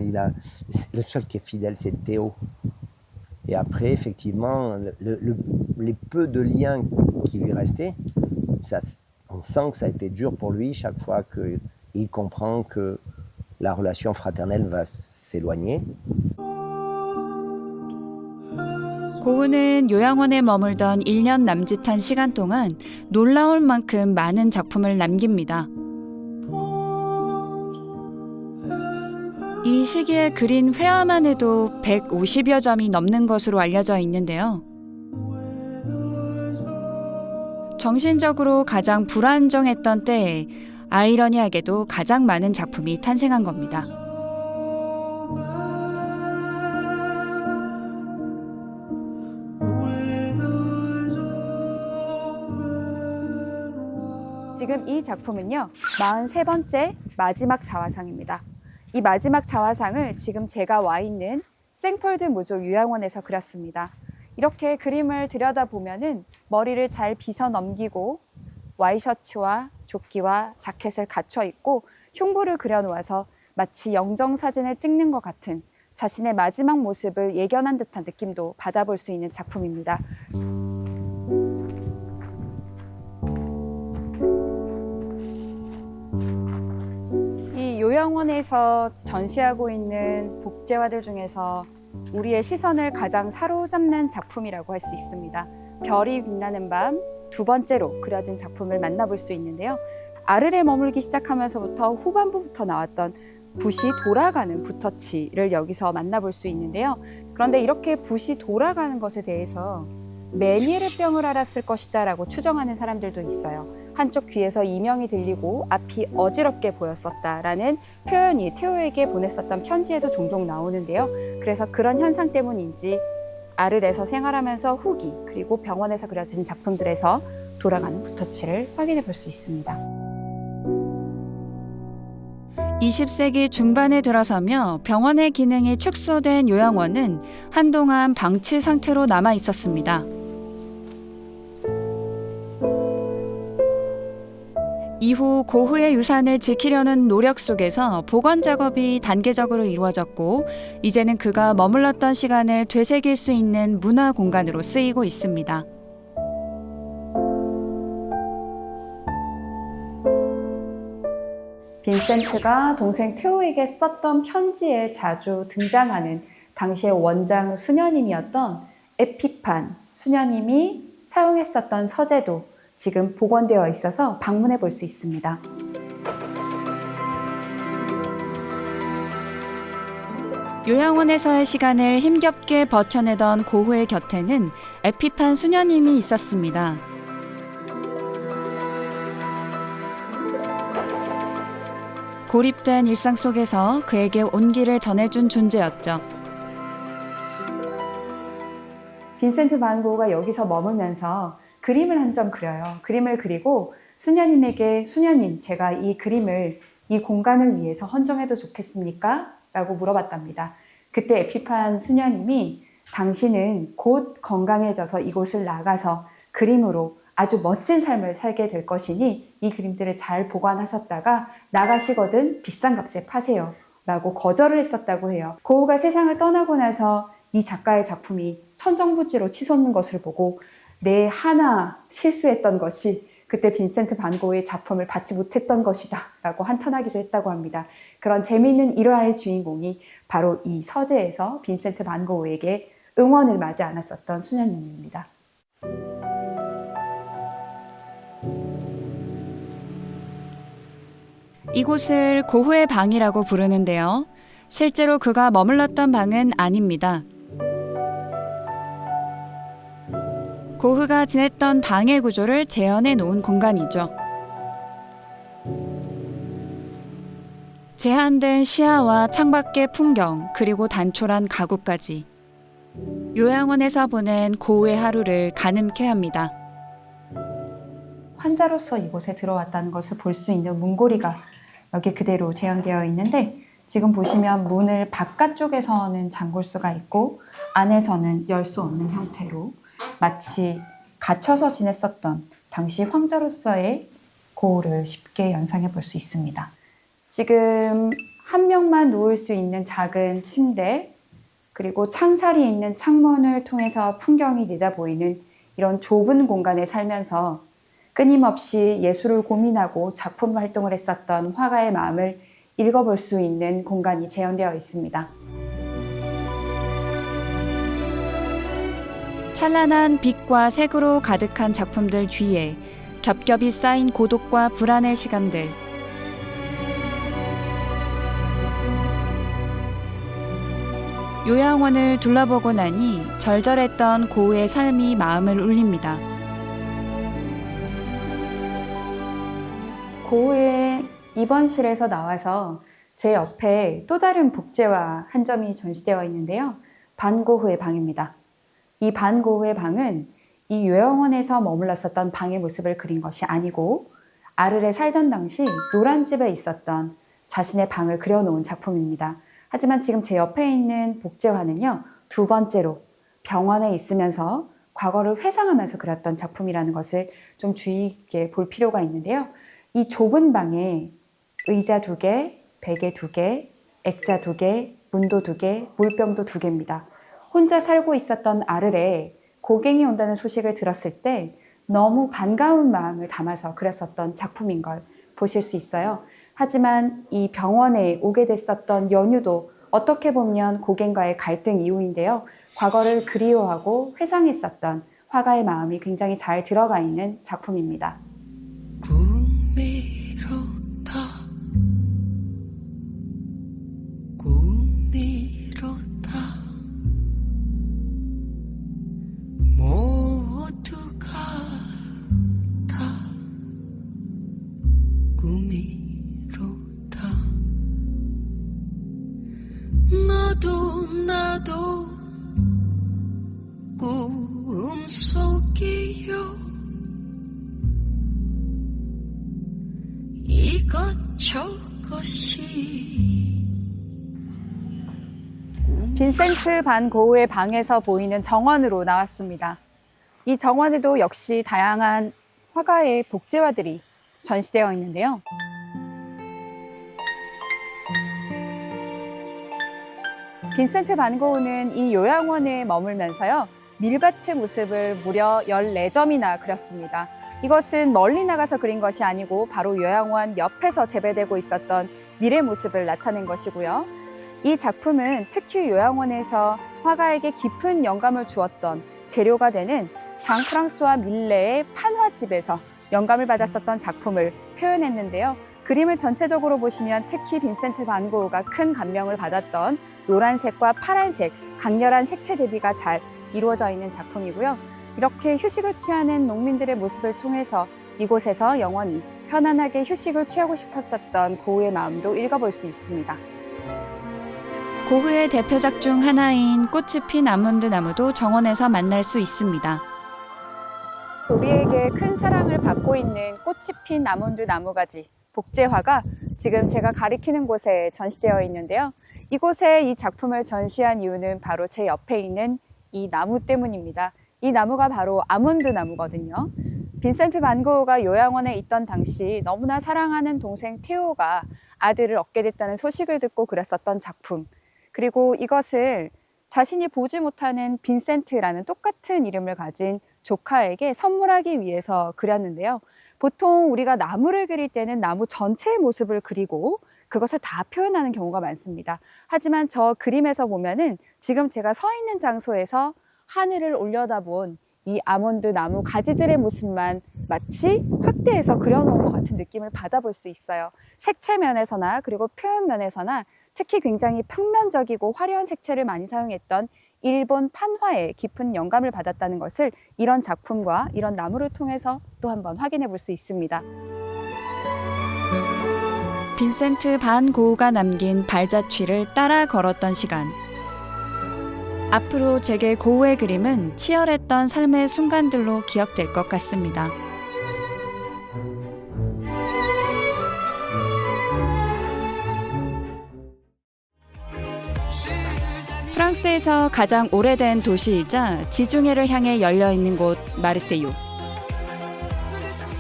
le seul qui est fidèle, c'est Théo. Et après, effectivement, les peu de liens qui lui restaient, on sent que ça a été dur pour lui chaque fois qu'il comprend que la relation fraternelle va s'éloigner. 고흐는 요양원에 머물던 1년 남짓한 시간 동안 놀라울 만큼 많은 작품을 남깁니다. 이 시기에 그린 회화만 해도 150여 점이 넘는 것으로 알려져 있는데요. 정신적으로 가장 불안정했던 때에 아이러니하게도 가장 많은 작품이 탄생한 겁니다. 지금 이 작품은요, 43번째 마지막 자화상입니다. 이 마지막 자화상을 지금 제가 와 있는 생폴드 모졸 요양원에서 그렸습니다. 이렇게 그림을 들여다보면은 머리를 잘 빗어 넘기고 와이셔츠와 조끼와 자켓을 갖춰 입고 흉부를 그려놓아서 마치 영정사진을 찍는 것 같은 자신의 마지막 모습을 예견한 듯한 느낌도 받아볼 수 있는 작품입니다. 이 요양원에서 전시하고 있는 복제화들 중에서 우리의 시선을 가장 사로잡는 작품이라고 할 수 있습니다. 별이 빛나는 밤 두 번째로 그려진 작품을 만나볼 수 있는데요. 아르레 머물기 시작하면서부터 후반부부터 나왔던 붓이 돌아가는 붓터치를 여기서 만나볼 수 있는데요. 그런데 이렇게 붓이 돌아가는 것에 대해서 메니에르병을 앓았을 것이다 라고 추정하는 사람들도 있어요. 한쪽 귀에서 이명이 들리고 앞이 어지럽게 보였었다라는 표현이 테오에게 보냈었던 편지에도 종종 나오는데요. 그래서 그런 현상 때문인지 아르레서 생활하면서 후기 그리고 병원에서 그려진 작품들에서 돌아가는 붓터치를 확인해 볼 수 있습니다. 20세기 중반에 들어서며 병원의 기능이 축소된 요양원은 한동안 방치 상태로 남아 있었습니다. 이후 고흐의 유산을 지키려는 노력 속에서 복원 작업이 단계적으로 이루어졌고 이제는 그가 머물렀던 시간을 되새길 수 있는 문화 공간으로 쓰이고 있습니다. 빈센트가 동생 테오에게 썼던 편지에 자주 등장하는 당시의 원장 수녀님이었던 에피판 수녀님이 사용했었던 서재도 지금 복원되어 있어서 방문해 볼 수 있습니다. 요양원에서의 시간을 힘겹게 버텨내던 고흐의 곁에는 에피판 수녀님이 있었습니다. 고립된 일상 속에서 그에게 온기를 전해준 존재였죠. 빈센트 반 고흐가 여기서 머물면서 그림을 한 점 그려요. 그림을 그리고 수녀님에게 수녀님, 제가 이 그림을 이 공간을 위해서 헌정해도 좋겠습니까? 라고 물어봤답니다. 그때 에피판 수녀님이 당신은 곧 건강해져서 이곳을 나가서 그림으로 아주 멋진 삶을 살게 될 것이니 이 그림들을 잘 보관하셨다가 나가시거든 비싼 값에 파세요. 라고 거절을 했었다고 해요. 고흐가 세상을 떠나고 나서 이 작가의 작품이 천정부지로 치솟는 것을 보고 내 하나 실수했던 것이 그때 빈센트 반 고흐의 작품을 받지 못했던 것이다 라고 한탄하기도 했다고 합니다. 그런 재미있는 일화의 주인공이 바로 이 서재에서 빈센트 반 고흐에게 응원을 마지 않았었던 수녀님입니다. 이곳을 고흐의 방이라고 부르는데요. 실제로 그가 머물렀던 방은 아닙니다. 고흐가 지냈던 방의 구조를 재현해 놓은 공간이죠. 제한된 시야와 창밖의 풍경, 그리고 단촐한 가구까지 요양원에서 보낸 고흐의 하루를 가늠케 합니다. 환자로서 이곳에 들어왔다는 것을 볼 수 있는 문고리가 여기 그대로 재현되어 있는데 지금 보시면 문을 바깥쪽에서는 잠글 수가 있고 안에서는 열 수 없는 형태로 마치 갇혀서 지냈었던 당시 황자로서의 고흐를 쉽게 연상해 볼 수 있습니다. 지금 한 명만 누울 수 있는 작은 침대 그리고 창살이 있는 창문을 통해서 풍경이 내다보이는 이런 좁은 공간에 살면서 끊임없이 예술을 고민하고 작품 활동을 했었던 화가의 마음을 읽어볼 수 있는 공간이 재현되어 있습니다. 찬란한 빛과 색으로 가득한 작품들 뒤에 겹겹이 쌓인 고독과 불안의 시간들. 요양원을 둘러보고 나니 절절했던 고흐의 삶이 마음을 울립니다. 고흐의 입원실에서 나와서 제 옆에 또 다른 복제화 한 점이 전시되어 있는데요. 반 고흐의 방입니다. 이 반 고흐의 방은 이 요양원에서 머물렀었던 방의 모습을 그린 것이 아니고 아르레 살던 당시 노란집에 있었던 자신의 방을 그려놓은 작품입니다. 하지만 지금 제 옆에 있는 복제화는요. 두 번째로 병원에 있으면서 과거를 회상하면서 그렸던 작품이라는 것을 좀 주의 있게 볼 필요가 있는데요. 이 좁은 방에 의자 2개, 베개 2개, 액자 2개, 문도 2개, 물병도 2개입니다. 혼자 살고 있었던 아르레 고갱이 온다는 소식을 들었을 때 너무 반가운 마음을 담아서 그렸었던 작품인 걸 보실 수 있어요. 하지만 이 병원에 오게 됐었던 연유도 어떻게 보면 고갱과의 갈등 이후인데요. 과거를 그리워하고 회상했었던 화가의 마음이 굉장히 잘 들어가 있는 작품입니다. 꿈속이요 이것저것이 빈센트 반 고흐의 방에서 보이는 정원으로 나왔습니다. 이 정원에도 역시 다양한 화가의 복제화들이 전시되어 있는데요. 빈센트 반 고흐는 이 요양원에 머물면서요, 밀밭의 모습을 무려 14점이나 그렸습니다. 이것은 멀리 나가서 그린 것이 아니고 바로 요양원 옆에서 재배되고 있었던 밀의 모습을 나타낸 것이고요. 이 작품은 특히 요양원에서 화가에게 깊은 영감을 주었던 재료가 되는 장 프랑스와 밀레의 판화집에서 영감을 받았었던 작품을 표현했는데요. 그림을 전체적으로 보시면 특히 빈센트 반 고흐가 큰 감명을 받았던 노란색과 파란색, 강렬한 색채 대비가 잘 이루어져 있는 작품이고요. 이렇게 휴식을 취하는 농민들의 모습을 통해서 이곳에서 영원히 편안하게 휴식을 취하고 싶었었던 고흐의 마음도 읽어볼 수 있습니다. 고흐의 대표작 중 하나인 꽃이 핀 아몬드 나무도 정원에서 만날 수 있습니다. 우리에게 큰 사랑을 받고 있는 꽃이 핀 아몬드 나무가지 복제화가 지금 제가 가리키는 곳에 전시되어 있는데요. 이곳에 이 작품을 전시한 이유는 바로 제 옆에 있는 이 나무 때문입니다. 이 나무가 바로 아몬드 나무거든요. 빈센트 반 고흐가 요양원에 있던 당시 너무나 사랑하는 동생 테오가 아들을 얻게 됐다는 소식을 듣고 그렸었던 작품. 그리고 이것을 자신이 보지 못하는 빈센트라는 똑같은 이름을 가진 조카에게 선물하기 위해서 그렸는데요. 보통 우리가 나무를 그릴 때는 나무 전체의 모습을 그리고 그것을 다 표현하는 경우가 많습니다. 하지만 저 그림에서 보면은 지금 제가 서 있는 장소에서 하늘을 올려다본 이 아몬드 나무 가지들의 모습만 마치 확대해서 그려놓은 것 같은 느낌을 받아볼 수 있어요. 색채 면에서나 그리고 표현 면에서나 특히 굉장히 평면적이고 화려한 색채를 많이 사용했던 일본 판화에 깊은 영감을 받았다는 것을 이런 작품과 이런 나무를 통해서 또 한번 확인해 볼 수 있습니다. 빈센트 반 고흐가 남긴 발자취를 따라 걸었던 시간. 앞으로 제게 고흐의 그림은 치열했던 삶의 순간들로 기억될 것 같습니다. 프랑스에서 가장 오래된 도시이자 지중해를 향해 열려있는 곳 마르세유.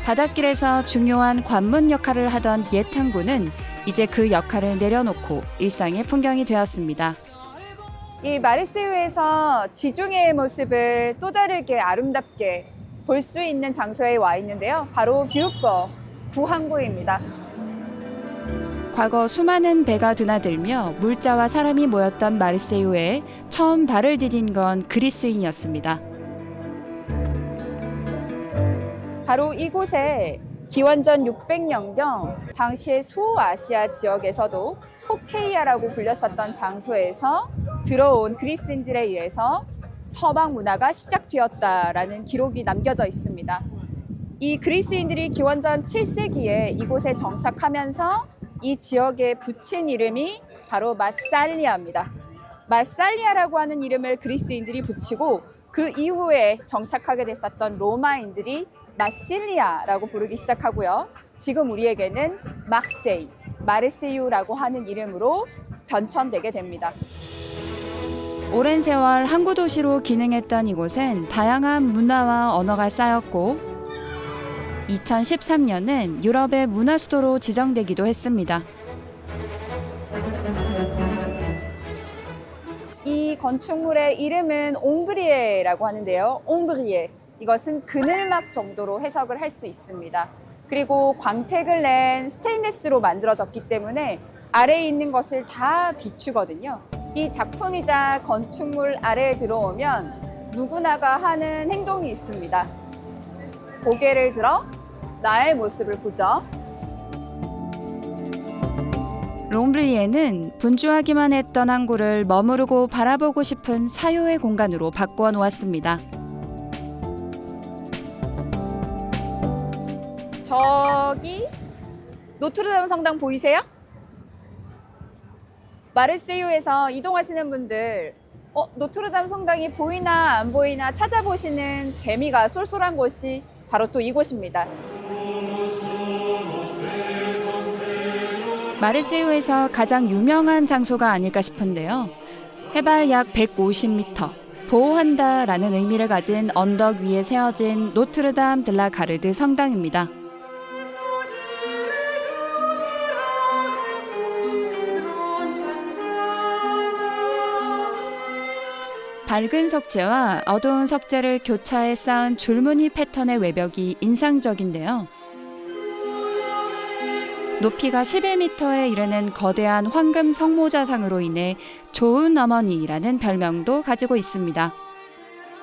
바닷길에서 중요한 관문 역할을 하던 옛 항구는 이제 그 역할을 내려놓고 일상의 풍경이 되었습니다. 이 마르세유에서 지중해의 모습을 또 다르게 아름답게 볼 수 있는 장소에 와 있는데요. 바로 뷰포 구항구입니다. 과거 수많은 배가 드나들며 물자와 사람이 모였던 마르세유에 처음 발을 디딘 건 그리스인이었습니다. 바로 이곳에 기원전 600년경 당시의 소아시아 지역에서도 포케이아라고 불렸었던 장소에서 들어온 그리스인들에 의해서 서방 문화가 시작되었다라는 기록이 남겨져 있습니다. 이 그리스인들이 기원전 7세기에 이곳에 정착하면서 이 지역에 붙인 이름이 바로 마살리아입니다. 마살리아라고 하는 이름을 그리스인들이 붙이고 그 이후에 정착하게 됐었던 로마인들이 마실리아라고 부르기 시작하고요. 지금 우리에게는 막세이, 마르세유라고 하는 이름으로 변천되게 됩니다. 오랜 세월 항구 도시로 기능했던 이곳엔 다양한 문화와 언어가 쌓였고 2013년엔 유럽의 문화 수도로 지정되기도 했습니다. 이 건축물의 이름은 옹브리에라고 하는데요. 옹브리에, 이것은 그늘막 정도로 해석을 할 수 있습니다. 그리고 광택을 낸 스테인리스로 만들어졌기 때문에 아래에 있는 것을 다 비추거든요. 이 작품이자 건축물 아래에 들어오면 누구나가 하는 행동이 있습니다. 고개를 들어 나의 모습을 보죠. 롱블리에는 분주하기만 했던 항구를 머무르고 바라보고 싶은 사유의 공간으로 바꾸어 놓았습니다. 저기 노트르담 성당 보이세요? 마르세유에서 이동하시는 분들 노트르담 성당이 보이나 안 보이나 찾아보시는 재미가 쏠쏠한 곳이 바로 또 이곳입니다. 마르세유에서 가장 유명한 장소가 아닐까 싶은데요. 해발 약 150m, 보호한다라는 의미를 가진 언덕 위에 세워진 노트르담 들라 가르드 성당입니다. 밝은 석재와 어두운 석재를 교차해 쌓은 줄무늬 패턴의 외벽이 인상적인데요. 높이가 11m에 이르는 거대한 황금 성모자상으로 인해 좋은 어머니라는 별명도 가지고 있습니다.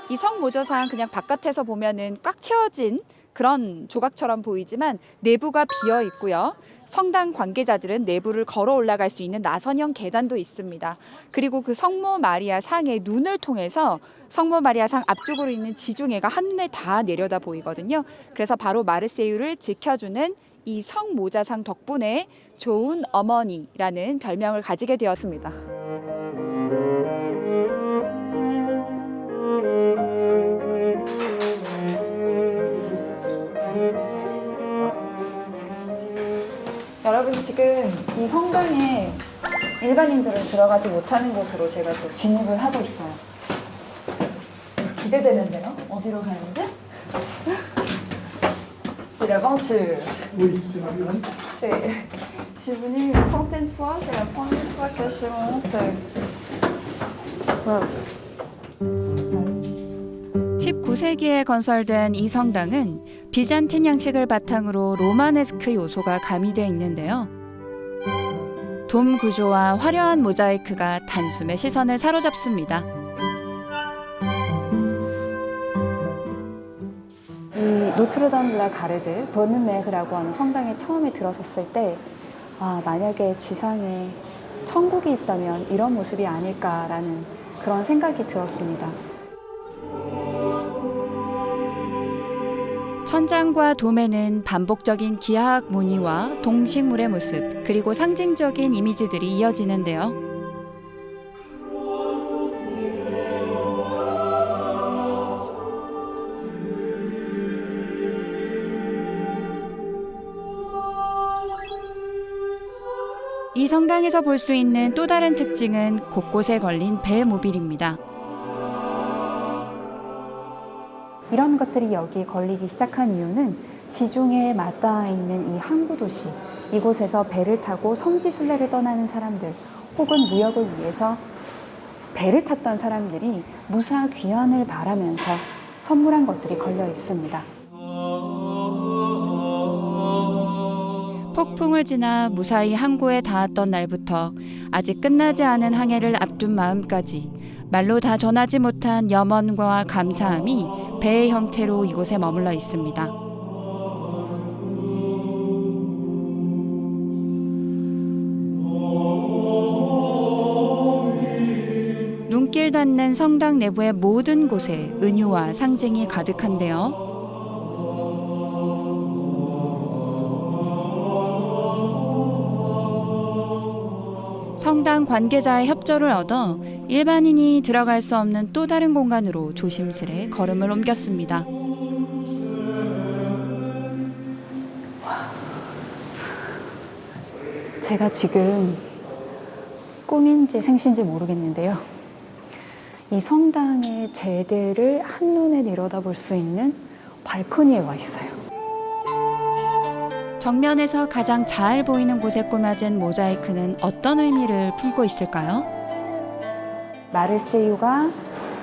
이 성모자상 그냥 바깥에서 보면은 꽉 채워진 그런 조각처럼 보이지만 내부가 비어 있고요. 성당 관계자들은 내부를 걸어 올라갈 수 있는 나선형 계단도 있습니다. 그리고 그 성모 마리아 상의 눈을 통해서 성모 마리아 상 앞쪽으로 있는 지중해가 한눈에 다 내려다 보이거든요. 그래서 바로 마르세유를 지켜주는 이 성모자상 덕분에 좋은 어머니라는 별명을 가지게 되었습니다. 여러분, 지금 이 성당에 일반인들은 들어가지 못하는 곳으로 제가 또 진입을 하고 있어요. 기대되는데요? 어디로 가는지? C'est l'aventure. Oui, c'est Marguerite. Je suis venue une centaine de fois, c'est la première fois que je monte. Wow. 19세기에 건설된 이 성당은 비잔틴 양식을 바탕으로 로마네스크 요소가 가미되어 있는데요. 돔 구조와 화려한 모자이크가 단숨에 시선을 사로잡습니다. 이 노트르담 들라 가르드 버는메흐라고 하는 성당에 처음에 들어섰을 때 만약에 지상에 천국이 있다면 이런 모습이 아닐까라는 그런 생각이 들었습니다. 천장과 돔에는 반복적인 기하학 무늬와 동식물의 모습, 그리고 상징적인 이미지들이 이어지는데요. 이 성당에서 볼 수 있는 또 다른 특징은 곳곳에 걸린 배 모빌입니다. 이런 것들이 여기에 걸리기 시작한 이유는 지중해에 맞닿아 있는 이 항구 도시, 이곳에서 배를 타고 성지 순례를 떠나는 사람들 혹은 무역을 위해서 배를 탔던 사람들이 무사 귀환을 바라면서 선물한 것들이 걸려 있습니다. 폭풍을 지나 무사히 항구에 닿았던 날부터 아직 끝나지 않은 항해를 앞둔 마음까지 말로 다 전하지 못한 염원과 감사함이 배의 형태로 이곳에 머물러 있습니다. 눈길 닿는 성당 내부의 모든 곳에 은유와 상징이 가득한데요. 성당 관계자의 협조를 얻어 일반인이 들어갈 수 없는 또 다른 공간으로 조심스레 걸음을 옮겼습니다. 제가 지금 꿈인지 생시인지 모르겠는데요. 이 성당의 제대를 한눈에 내려다볼 수 있는 발코니에 와 있어요. 정면에서 가장 잘 보이는 곳에 꾸며진 모자이크는 어떤 의미를 품고 있을까요? 마르세유가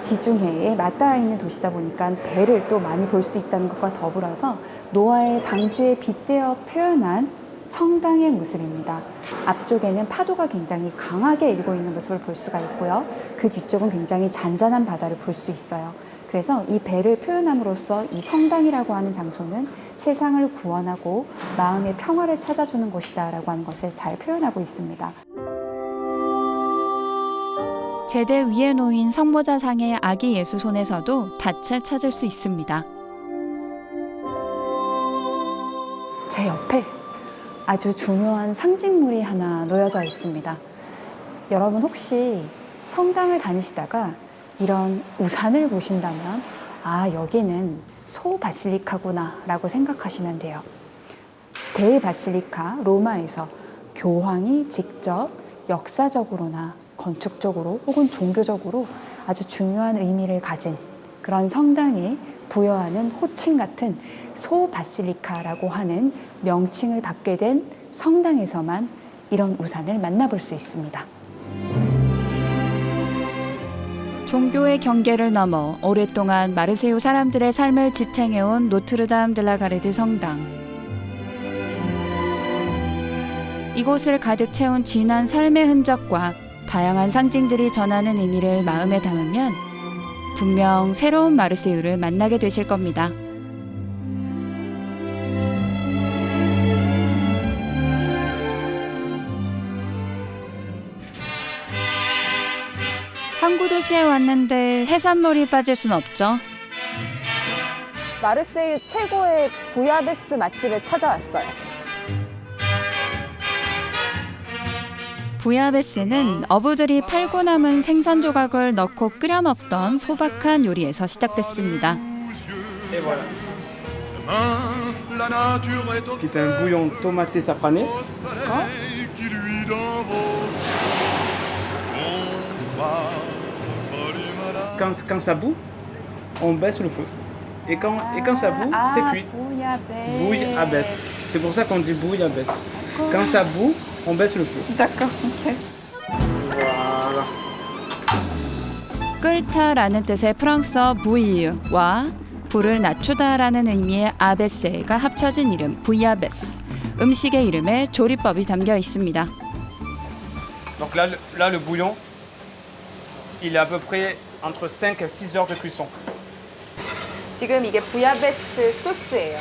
지중해에 맞닿아 있는 도시다 보니까 배를 또 많이 볼 수 있다는 것과 더불어서 노아의 방주에 빗대어 표현한 성당의 모습입니다. 앞쪽에는 파도가 굉장히 강하게 일고 있는 모습을 볼 수가 있고요. 그 뒤쪽은 굉장히 잔잔한 바다를 볼 수 있어요. 그래서 이 배를 표현함으로써 이 성당이라고 하는 장소는 세상을 구원하고 마음의 평화를 찾아주는 곳이다라고 하는 것을 잘 표현하고 있습니다. 제대 위에 놓인 성모자상의 아기 예수 손에서도 닻을 찾을 수 있습니다. 제 옆에 아주 중요한 상징물이 하나 놓여져 있습니다. 여러분 혹시 성당을 다니시다가 이런 우산을 보신다면 아, 여기는 소바실리카구나 라고 생각하시면 돼요. 대바실리카, 로마에서 교황이 직접 역사적으로나 건축적으로 혹은 종교적으로 아주 중요한 의미를 가진 그런 성당에 부여하는 호칭 같은 소바실리카라고 하는 명칭을 받게 된 성당에서만 이런 우산을 만나볼 수 있습니다. 종교의 경계를 넘어 오랫동안 마르세유 사람들의 삶을 지탱해온 노트르담 드라가르드 성당. 이곳을 가득 채운 진한 삶의 흔적과 다양한 상징들이 전하는 의미를 마음에 담으면 분명 새로운 마르세유를 만나게 되실 겁니다. 항구 도시에 왔는데 해산물이 빠질 순 없죠. 마르세유 최고의 부야베스 맛집에 찾아왔어요. 부야베스는 어부들이 팔고 남은 생선 조각을 넣고 끓여 먹던 소박한 요리에서 시작됐습니다. Qui est un bouillon tomaté safrané. Quand ça bout, on baisse le feu. Et quand ça bout, c'est cuit. Bouillabaisse. C'est pour ça qu'on dit bouillabaisse. Quand ça bout, on baisse le feu. D'accord. Voilà. 끓다라는 뜻의 프랑스어 부이유와 불을 낮추다라는 의미의 아베세가 합쳐진 이름 부야베스. 음식의 이름에 조리법이 담겨 있습니다. Donc là, le bouillon, il est à peu près entre 5 et 6 heures de cuisson. 지금 이게 부야베스 소스예요.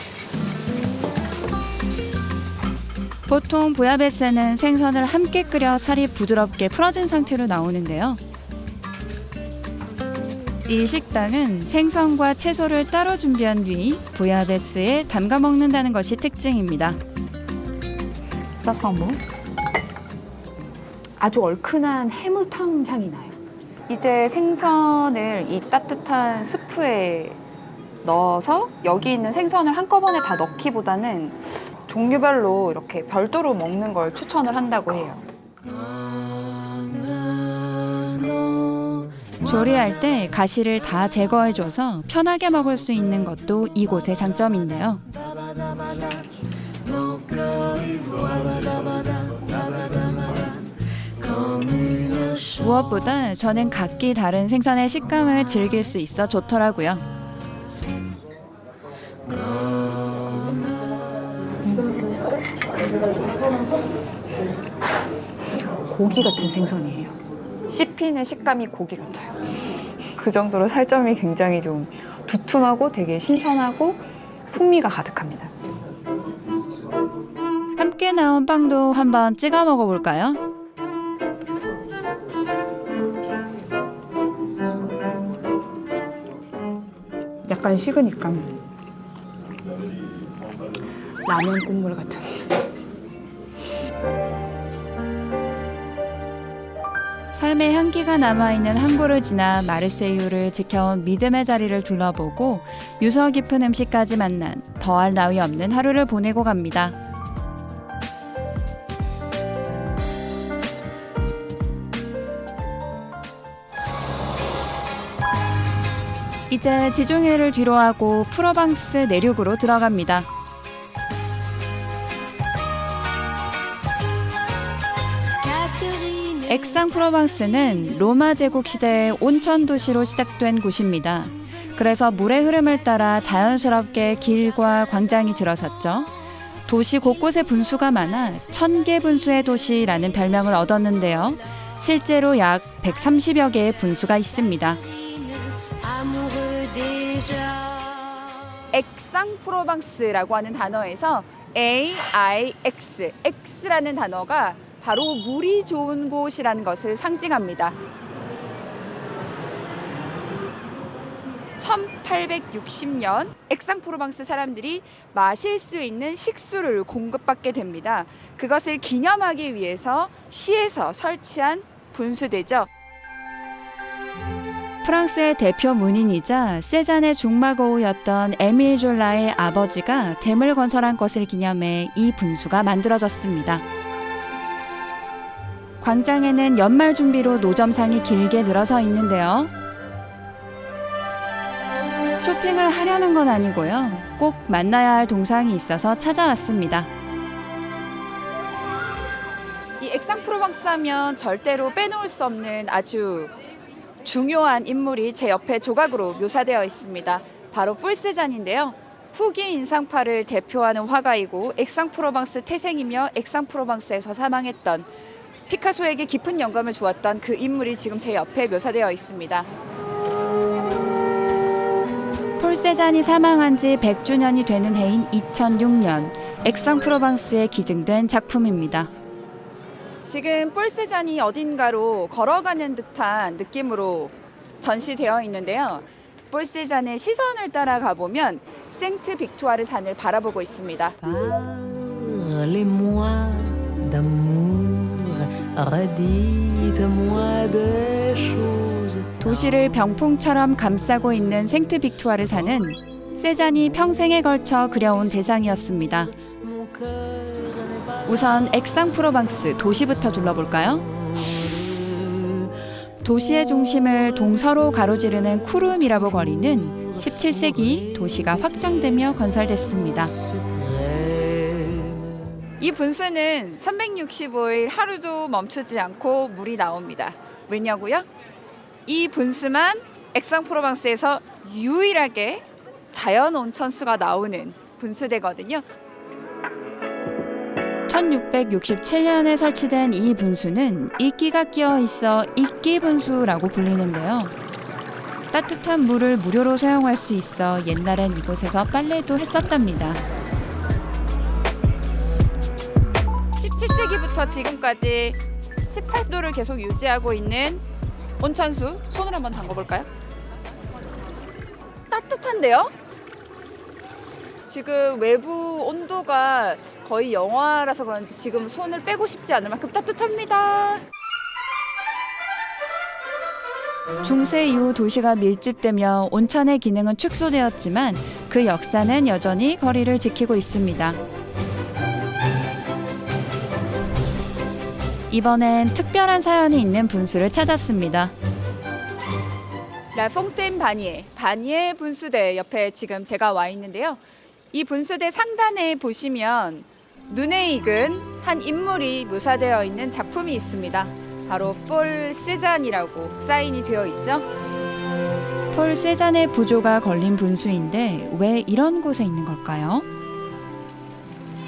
보통 부야베스는 생선을 함께 끓여 살이 부드럽게 풀어진 상태로 나오는데요. 이 식당은 생선과 채소를 따로 준비한 뒤 부야베스에 담가 먹는다는 것이 특징입니다. Ça sent bon. 아주 얼큰한 해물탕 향이 나요. 이제 생선을 이 따뜻한 스프에 넣어서 여기 있는 생선을 한꺼번에 다 넣기보다는 종류별로 이렇게 별도로 먹는 걸 추천을 한다고 해요. 조리할 때 가시를 다 제거해줘서 편하게 먹을 수 있는 것도 이곳의 장점인데요. 무엇보다 저는 각기 다른 생선의 식감을 즐길 수 있어 좋더라고요. 고기 같은 생선이에요. 씹히는 식감이 고기 같아요. 그 정도로 살점이 굉장히 좀 두툼하고 되게 신선하고 풍미가 가득합니다. 함께 나온 빵도 한번 찍어 먹어볼까요? 약간 식으니까 라면 국물 같은. 삶의 향기가 남아있는 항구를 지나 마르세유를 지켜온 믿음의 자리를 둘러보고 유서 깊은 음식까지 만난 더할 나위 없는 하루를 보내고 갑니다. 이제 지중해를 뒤로하고 프로방스 내륙으로 들어갑니다. 액상-프로방스는 로마 제국 시대의 온천 도시로 시작된 곳입니다. 그래서 물의 흐름을 따라 자연스럽게 길과 광장이 들어섰죠. 도시 곳곳에 분수가 많아 1000개 분수의 도시라는 별명을 얻었는데요. 실제로 약 130여 개의 분수가 있습니다. 액상-프로방스라고 하는 단어에서 AIX, X라는 단어가 바로 물이 좋은 곳이라는 것을 상징합니다. 1860년 액상-프로방스 사람들이 마실 수 있는 식수를 공급받게 됩니다. 그것을 기념하기 위해서 시에서 설치한 분수대죠. 프랑스의 대표 문인이자 세잔의 중마고우였던 에밀 졸라의 아버지가 댐을 건설한 것을 기념해 이 분수가 만들어졌습니다. 광장에는 연말 준비로 노점상이 길게 늘어서 있는데요. 쇼핑을 하려는 건 아니고요. 꼭 만나야 할 동상이 있어서 찾아왔습니다. 이 액상프로방스 하면 절대로 빼놓을 수 없는 아주 중요한 인물이 제 옆에 조각으로 묘사되어 있습니다. 바로 폴세잔인데요. 후기 인상파를 대표하는 화가이고 액상프로방스 태생이며 액상프로방스에서 사망했던 피카소에게 깊은 영감을 주었던 그 인물이 지금 제 옆에 묘사되어 있습니다. 폴 세잔이 사망한 지 100주년이 되는 해인 2006년 액상프로방스에 기증된 작품입니다. 지금 폴 세잔이 어딘가로 걸어가는 듯한 느낌으로 전시되어 있는데요. 폴 세잔의 시선을 따라가 보면 생트 빅투아르 산을 바라보고 있습니다. Parlez-moi d'amour, redites-moi des choses. 도시를 병풍처럼 감싸고 있는 생트 빅투아르 산은 세잔이 평생에 걸쳐 그려온 대상이었습니다. 우선 액상프로방스 도시부터 둘러볼까요? 도시의 중심을 동서로 가로지르는 쿠르미라보 거리는 17세기 도시가 확장되며 건설됐습니다. 이 분수는 365일 하루도 멈추지 않고 물이 나옵니다. 왜냐고요? 이 분수만 액상프로방스에서 유일하게 자연 온천수가 나오는 분수대거든요. 1667년에 설치된 이 분수는 이끼가 끼어 있어 이끼 분수라고 불리는데요. 따뜻한 물을 무료로 사용할 수 있어 옛날엔 이곳에서 빨래도 했었답니다. 17세기부터 지금까지 18도를 계속 유지하고 있는 온천수, 손을 한번 담궈볼까요? 따뜻한데요? 지금 외부 온도가 거의 영하라서 그런지 지금 손을 빼고 싶지 않을 만큼 따뜻합니다. 중세 이후 도시가 밀집되며 온천의 기능은 축소되었지만 그 역사는 여전히 거리를 지키고 있습니다. 이번엔 특별한 사연이 있는 분수를 찾았습니다. 라퐁텐 바니에 분수대 옆에 지금 제가 와 있는데요. 이 분수대 상단에 보시면 눈에 익은 한 인물이 묘사되어 있는 작품이 있습니다. 바로 폴 세잔이라고 사인이 되어 있죠. 폴 세잔의 부조가 걸린 분수인데 왜 이런 곳에 있는 걸까요?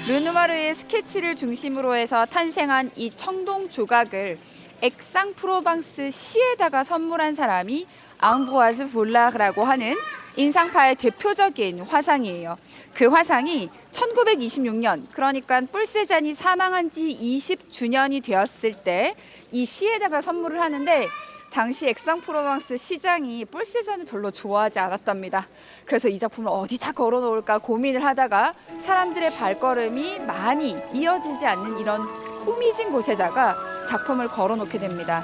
르누아르의 스케치를 중심으로 해서 탄생한 이 청동 조각을 액상프로방스 시에다가 선물한 사람이 앙브로아즈 볼라르라고 하는 인상파의 대표적인 화상이에요. 그 화상이 1926년, 그러니까 폴 세잔이 사망한 지 20주년이 되었을 때 이 시에다가 선물을 하는데 당시 액상프로방스 시장이 폴 세잔을 별로 좋아하지 않았답니다. 그래서 이 작품을 어디다 걸어놓을까 고민을 하다가 사람들의 발걸음이 많이 이어지지 않는 이런 후미진 곳에다가 작품을 걸어놓게 됩니다.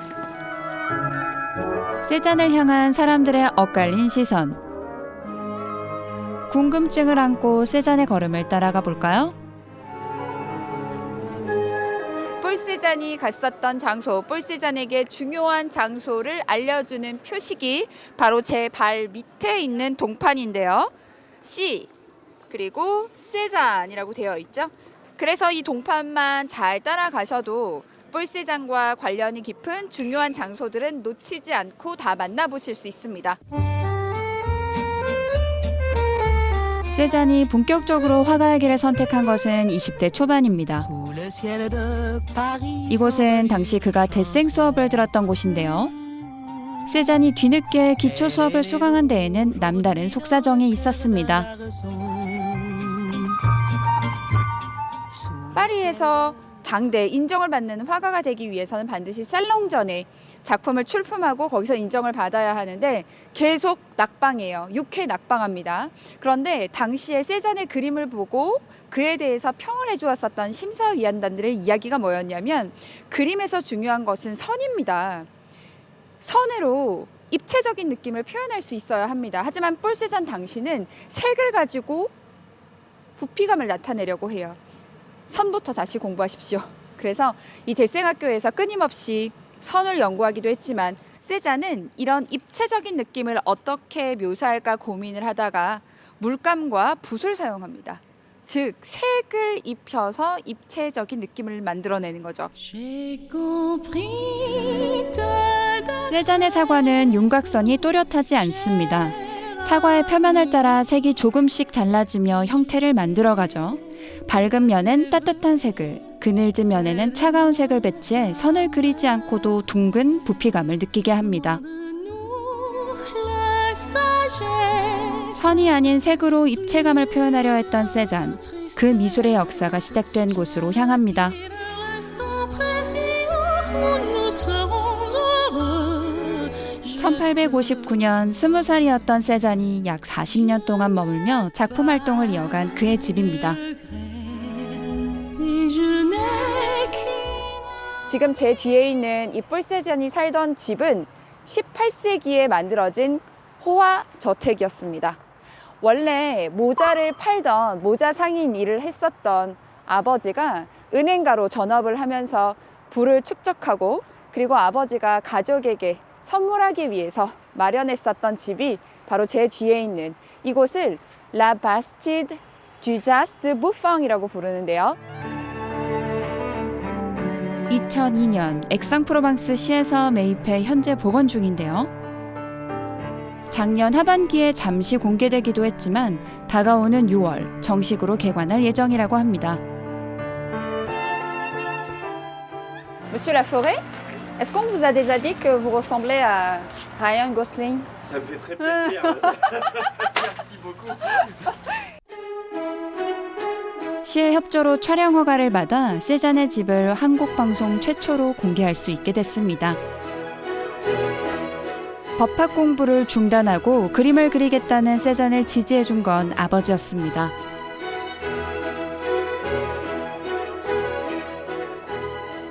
세잔을 향한 사람들의 엇갈린 시선. 궁금증을 안고 세잔의 걸음을 따라가 볼까요? 폴 세잔이 갔었던 장소, 폴 세잔에게 중요한 장소를 알려주는 표식이 바로 제 발 밑에 있는 동판인데요. C 그리고 세잔이라고 되어 있죠. 그래서 이 동판만 잘 따라가셔도 폴 세잔과 관련이 깊은 중요한 장소들은 놓치지 않고 다 만나보실 수 있습니다. 세잔이 본격적으로 화가의 길을 선택한 것은 20대 초반입니다. 이곳은 당시 그가 데생 수업을 들었던 곳인데요. 세잔이 뒤늦게 기초 수업을 수강한 데에는 남다른 속사정이 있었습니다. 파리에서 당대 인정을 받는 화가가 되기 위해서는 반드시 살롱전에 작품을 출품하고 거기서 인정을 받아야 하는데 계속 낙방이에요. 6회 낙방합니다. 그런데 당시에 세잔의 그림을 보고 그에 대해서 평을 해주었었던 심사위원단들의 이야기가 뭐였냐면 그림에서 중요한 것은 선입니다. 선으로 입체적인 느낌을 표현할 수 있어야 합니다. 하지만 폴세잔 당시는 색을 가지고 부피감을 나타내려고 해요. 선부터 다시 공부하십시오. 그래서 이 데생학교에서 끊임없이 선을 연구하기도 했지만 세잔은 이런 입체적인 느낌을 어떻게 묘사할까 고민을 하다가 물감과 붓을 사용합니다. 즉 색을 입혀서 입체적인 느낌을 만들어내는 거죠. 세잔의 사과는 윤곽선이 또렷하지 않습니다. 사과의 표면을 따라 색이 조금씩 달라지며 형태를 만들어가죠. 밝은 면엔 따뜻한 색을, 그늘진 면에는 차가운 색을 배치해 선을 그리지 않고도 둥근 부피감을 느끼게 합니다. 선이 아닌 색으로 입체감을 표현하려 했던 세잔, 그 미술의 역사가 시작된 곳으로 향합니다. 1859년 20살이었던 세잔이 약 40년 동안 머물며 작품 활동을 이어간 그의 집입니다. 지금 제 뒤에 있는 이 폴세잔이 살던 집은 18세기에 만들어진 호화 저택이었습니다. 원래 모자를 팔던 모자 상인 일을 했었던 아버지가 은행가로 전업을 하면서 부를 축적하고 그리고 아버지가 가족에게 선물하기 위해서 마련했었던 집이 바로 제 뒤에 있는 이곳을 La Bastide du Jas de Bouffant이라고 부르는데요. 2002년 엑상프로방스 시에서 매입해 현재 복원 중인데요. 작년 하반기에 잠시 공개되기도 했지만 다가오는 6월 정식으로 개관할 예정이라고 합니다. Monsieur Laforêt, est-ce qu'on vous a déjà dit que vous ressemblez à Ryan Gosling? Ça me fait très plaisir. Merci beaucoup. 시의 협조로 촬영 허가를 받아 세잔의 집을 한국 방송 최초로 공개할 수 있게 됐습니다. 법학 공부를 중단하고 그림을 그리겠다는 세잔을 지지해준 건 아버지였습니다.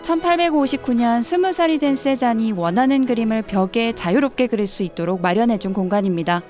(1859년) 20살이 된 세잔이 원하는 그림을 벽에 자유롭게 그릴 수 있도록 마련해준 공간입니다.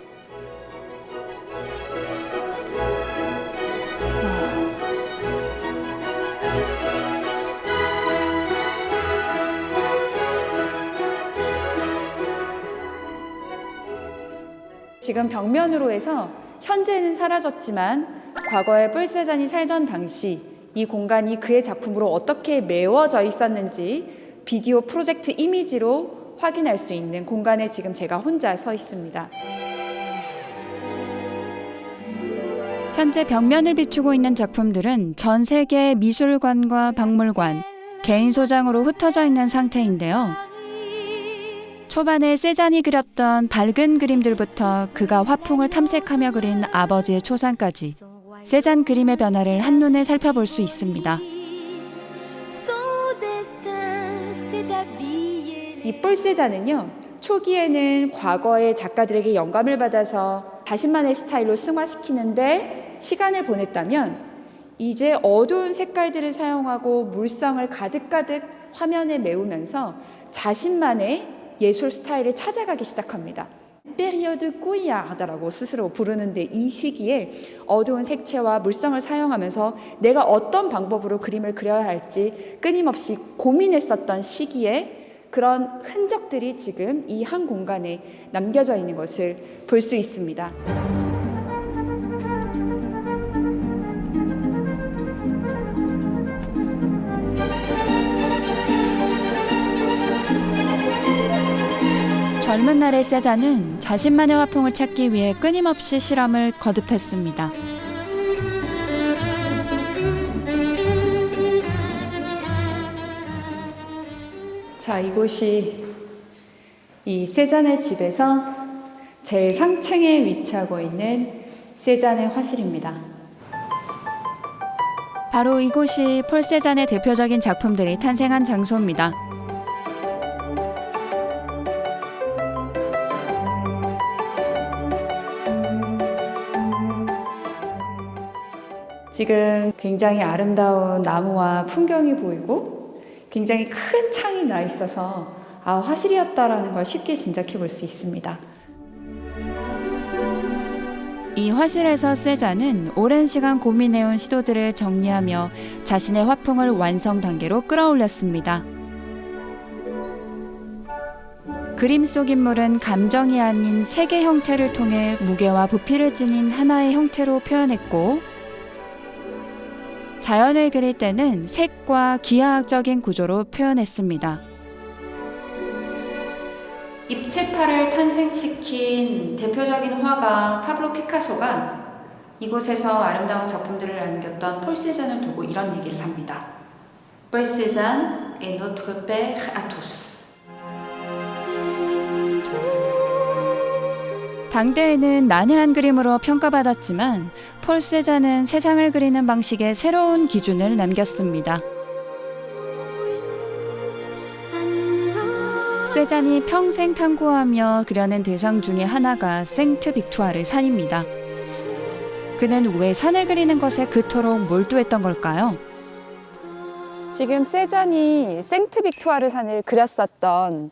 지금 벽면으로 해서 현재는 사라졌지만 과거에 폴세잔이 살던 당시 이 공간이 그의 작품으로 어떻게 메워져 있었는지 비디오 프로젝트 이미지로 확인할 수 있는 공간에 지금 제가 혼자 서 있습니다. 현재 벽면을 비추고 있는 작품들은 전 세계 미술관과 박물관, 개인 소장으로 흩어져 있는 상태인데요. 초반에 세잔이 그렸던 밝은 그림들부터 그가 화풍을 탐색하며 그린 아버지의 초상까지 세잔 그림의 변화를 한눈에 살펴볼 수 있습니다. 이 폴세잔은요, 초기에는 과거의 작가들에게 영감을 받아서 자신만의 스타일로 승화시키는데 시간을 보냈다면 이제 어두운 색깔들을 사용하고 물성을 가득가득 화면에 메우면서 자신만의 예술 스타일을 찾아가기 시작합니다. 페리오드 꾸이아르다라고 스스로 부르는데 이 시기에 어두운 색채와 물성을 사용하면서 내가 어떤 방법으로 그림을 그려야 할지 끊임없이 고민했었던 시기에 그런 흔적들이 지금 이 한 공간에 남겨져 있는 것을 볼 수 있습니다. 젊은 날의 세잔은 자신만의 화풍을 찾기 위해 끊임없이 실험을 거듭했습니다. 자, 이곳이 이 세잔의 집에서 제일 상층에 위치하고 있는 세잔의 화실입니다. 바로 이곳이 폴 세잔의 대표적인 작품들이 탄생한 장소입니다. 지금 굉장히 아름다운 나무와 풍경이 보이고 굉장히 큰 창이 나 있어서 화실이었다라는 걸 쉽게 짐작해 볼 수 있습니다. 이 화실에서 세잔은 오랜 시간 고민해온 시도들을 정리하며 자신의 화풍을 완성 단계로 끌어올렸습니다. 그림 속 인물은 감정이 아닌 색의 형태를 통해 무게와 부피를 지닌 하나의 형태로 표현했고, 자연을 그릴 때는 색과 기하학적인 구조로 표현했습니다. 입체파를 탄생시킨 대표적인 화가 파블로 피카소가 이곳에서 아름다운 작품들을 남겼던 폴 세잔을 두고 이런 얘기를 합니다. Paul Cézanne est notre père à tous. 당대에는 난해한 그림으로 평가받았지만 폴 세잔은 세상을 그리는 방식에 새로운 기준을 남겼습니다. 세잔이 평생 탐구하며 그려낸 대상 중에 하나가 생트 빅투아르 산입니다. 그는 왜 산을 그리는 것에 그토록 몰두했던 걸까요? 지금 세잔이 생트 빅투아르 산을 그렸었던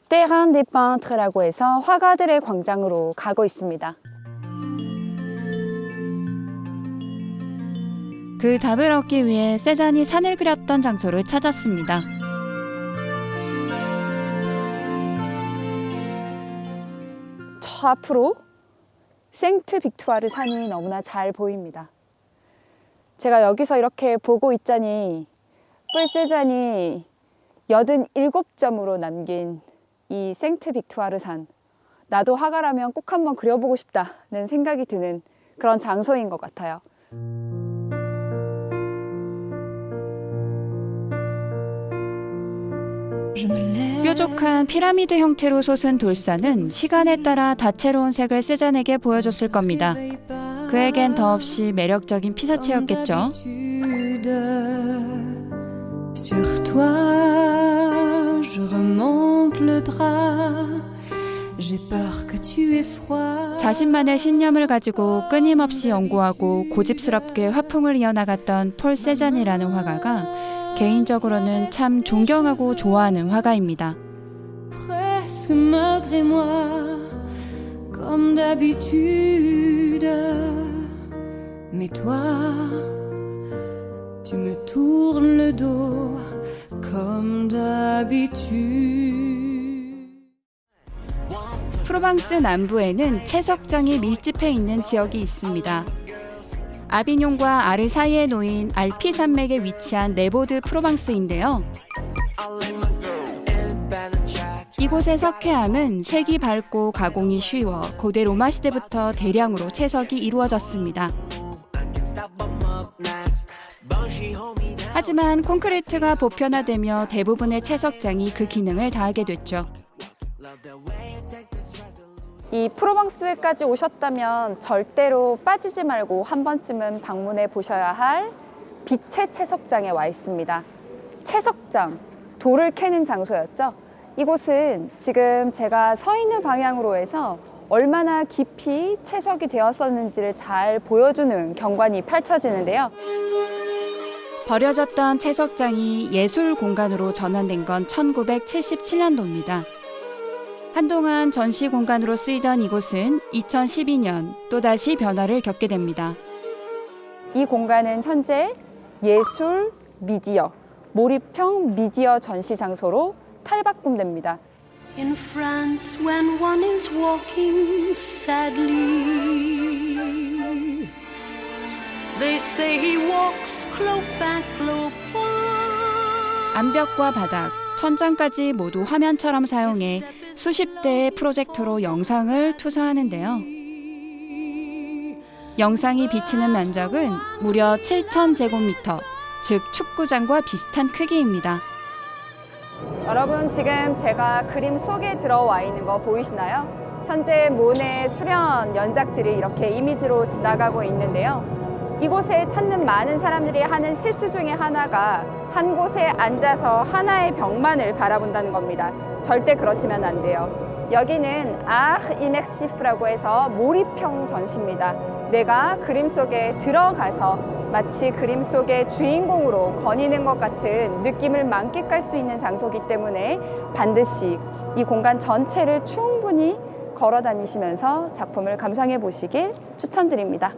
Terrain des Peintres,라고 해서 화가들의 광장으로 가고 있습니다. 그 답을 얻기 위해 세잔이 산을 그렸던 장소를 찾았습니다. 저 앞으로 생트 빅투아르 산이 너무나 잘 보입니다. 제가 여기서 이렇게 보고 있자니 폴 세잔이 87점으로 남긴 이 생트 빅투아르 산, 나도 화가라면 꼭 한번 그려보고 싶다는 생각이 드는 그런 장소인 것 같아요. 뾰족한 피라미드 형태로 솟은 돌산은 시간에 따라 다채로운 색을 세잔에게 보여줬을 겁니다. 그에겐 더없이 매력적인 피사체였겠죠. Sur toi, je remonte le drap. J'ai peur que tu aies froid. 자신만의 신념을 가지고 끊임없이 연구하고 고집스럽게 화풍을 이어나갔던 폴 세잔이라는 화가가 개인적으로는 참 존경하고 좋아하는 화가입니다. Presque malgré moi, comme d'habitude. Mais toi, tu me tournes le dos comme d'habitude. 프로방스 남부에는 채석장이 밀집해 있는 지역이 있습니다. 아비뇽과 아르 사이에 놓인 알피 산맥에 위치한 레보드 프로방스인데요. 이곳의 석회암은 색이 밝고 가공이 쉬워 고대 로마 시대부터 대량으로 채석이 이루어졌습니다. 하지만 콘크리트가 보편화되며 대부분의 채석장이 그 기능을 다하게 됐죠. 이 프로방스까지 오셨다면 절대로 빠지지 말고 한 번쯤은 방문해 보셔야 할 빛의 채석장에 와 있습니다. 채석장, 돌을 캐는 장소였죠. 이곳은 지금 제가 서 있는 방향으로 해서 얼마나 깊이 채석이 되었었는지를 잘 보여주는 경관이 펼쳐지는데요. 버려졌던 채석장이 예술 공간으로 전환된 건 1977년도입니다. 한동안 전시 공간으로 쓰이던 이곳은 2012년 또다시 변화를 겪게 됩니다. 이 공간은 현재 예술 미디어, 몰입형 미디어 전시 장소로 탈바꿈됩니다. In France, when one is walking sadly, they say he walks cloak back, cloak back. 암벽과 바닥, 천장까지 모두 화면처럼 사용해 수십 대의 프로젝터로 영상을 투사하는데요. 영상이 비치는 면적은 무려 7,000제곱미터, 즉 축구장과 비슷한 크기입니다. 여러분, 지금 제가 그림 속에 들어와 있는 거 보이시나요? 현재 모네 수련 연작들이 이렇게 이미지로 지나가고 있는데요. 이곳에 찾는 많은 사람들이 하는 실수 중에 하나가 한 곳에 앉아서 하나의 벽만을 바라본다는 겁니다. 절대 그러시면 안 돼요. 여기는 art immersif라고 해서 몰입형 전시입니다. 내가 그림 속에 들어가서 마치 그림 속의 주인공으로 거니는 것 같은 느낌을 만끽할 수 있는 장소이기 때문에 반드시 이 공간 전체를 충분히 걸어 다니시면서 작품을 감상해 보시길 추천드립니다.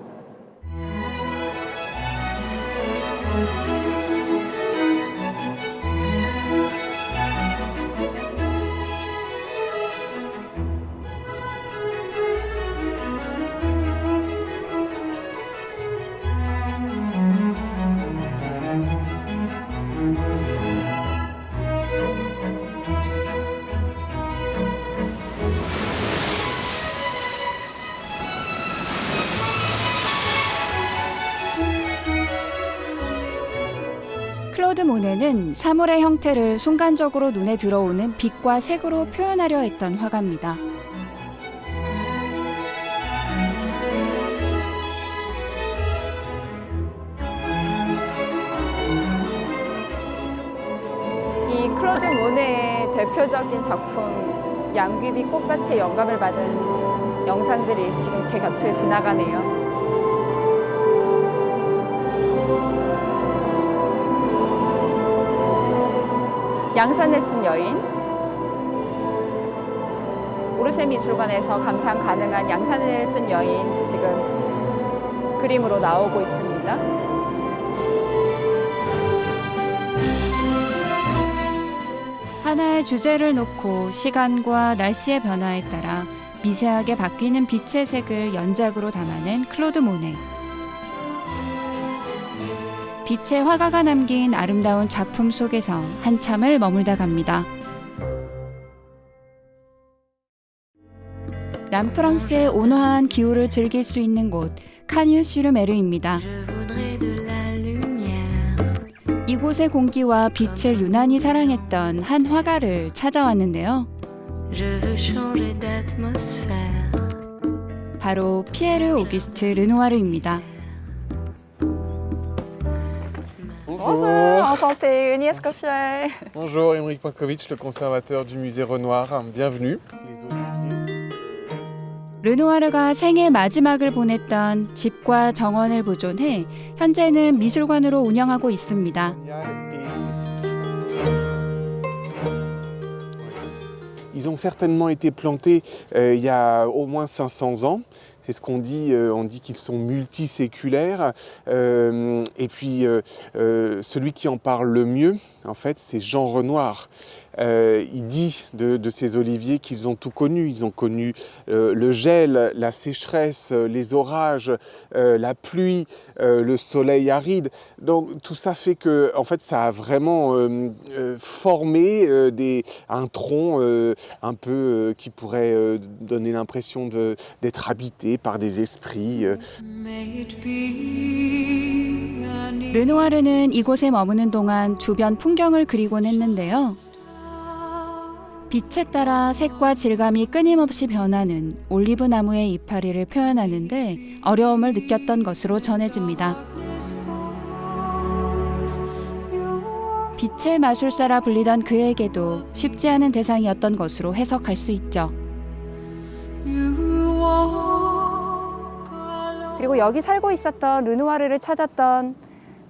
클로드 모네는 사물의 형태를 순간적으로 눈에 들어오는 빛과 색으로 표현하려 했던 화가입니다. 이 클로드 모네의 대표적인 작품 양귀비 꽃밭에 영감을 받은 영상들이 지금 제 곁을 지나가네요. 양산을 쓴 여인, 오르세 미술관에서 감상 가능한 양산을 쓴 여인 지금 그림으로 나오고 있습니다. 하나의 주제를 놓고 시간과 날씨의 변화에 따라 미세하게 바뀌는 빛의 색을 연작으로 담아낸 클로드 모네. 빛의 화가가 남긴 아름다운 작품 속에서 한참을 머물다 갑니다. 남프랑스의 온화한 기후를 즐길 수 있는 곳 카뉴-슈르메르입니다. 이곳의 공기와 빛을 유난히 사랑했던 한 화가를 찾아왔는데요. 바로 피에르 오기스트 르누아르입니다. Bonjour, enchantée, Uni Escoffier. Bonjour, Émeric Pakovitch, le conservateur du musée Renoir. Bienvenue. 르누아르가 생애 마지막을 보냈던 집과 정원을 보존해 현재는 미술관으로 운영하고 있습니다. Ils ont certainement été plantés il y a au moins 500 ans. C'est ce qu'on dit, on dit qu'ils sont multiséculaires. Et puis, celui qui en parle le mieux, en fait, c'est Jean Renoir. Il dit de ces oliviers qu'ils ont tout connu. Ils ont connu le gel, la sécheresse, les orages, la pluie, le soleil aride. Donc tout ça fait que, en fait, ça a vraiment formé un tronc un peu qui pourrait donner l'impression d'être habité par des esprits. 르누아르는 이곳에 머무는 동안 주변 풍경을 그리곤 했는데요. 빛에 따라 색과 질감이 끊임없이 변하는 올리브 나무의 이파리를 표현하는데 어려움을 느꼈던 것으로 전해집니다. 빛의 마술사라 불리던 그에게도 쉽지 않은 대상이었던 것으로 해석할 수 있죠. 그리고 여기 살고 있었던 르누아르를 찾았던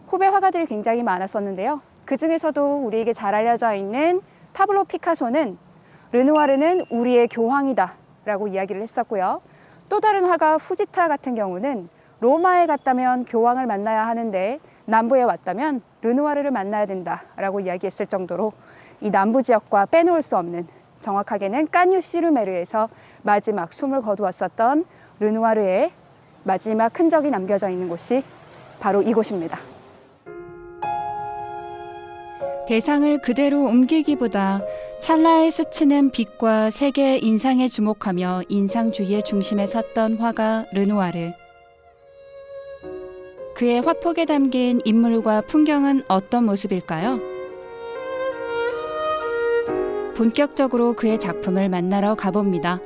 후배 화가들이 굉장히 많았었는데요. 그 중에서도 우리에게 잘 알려져 있는 파블로 피카소는 르누아르는 우리의 교황이다 라고 이야기를 했었고요. 또 다른 화가 후지타 같은 경우는 로마에 갔다면 교황을 만나야 하는데 남부에 왔다면 르누아르를 만나야 된다 라고 이야기했을 정도로 이 남부 지역과 빼놓을 수 없는, 정확하게는 카뉴-슈르메르에서 마지막 숨을 거두었었던 르누아르의 마지막 흔적이 남겨져 있는 곳이 바로 이곳입니다. 대상을 그대로 옮기기보다 찰나에 스치는 빛과 색의 인상에 주목하며 인상주의의 중심에 섰던 화가 르누아르. 그의 화폭에 담긴 인물과 풍경은 어떤 모습일까요? 본격적으로 그의 작품을 만나러 가봅니다.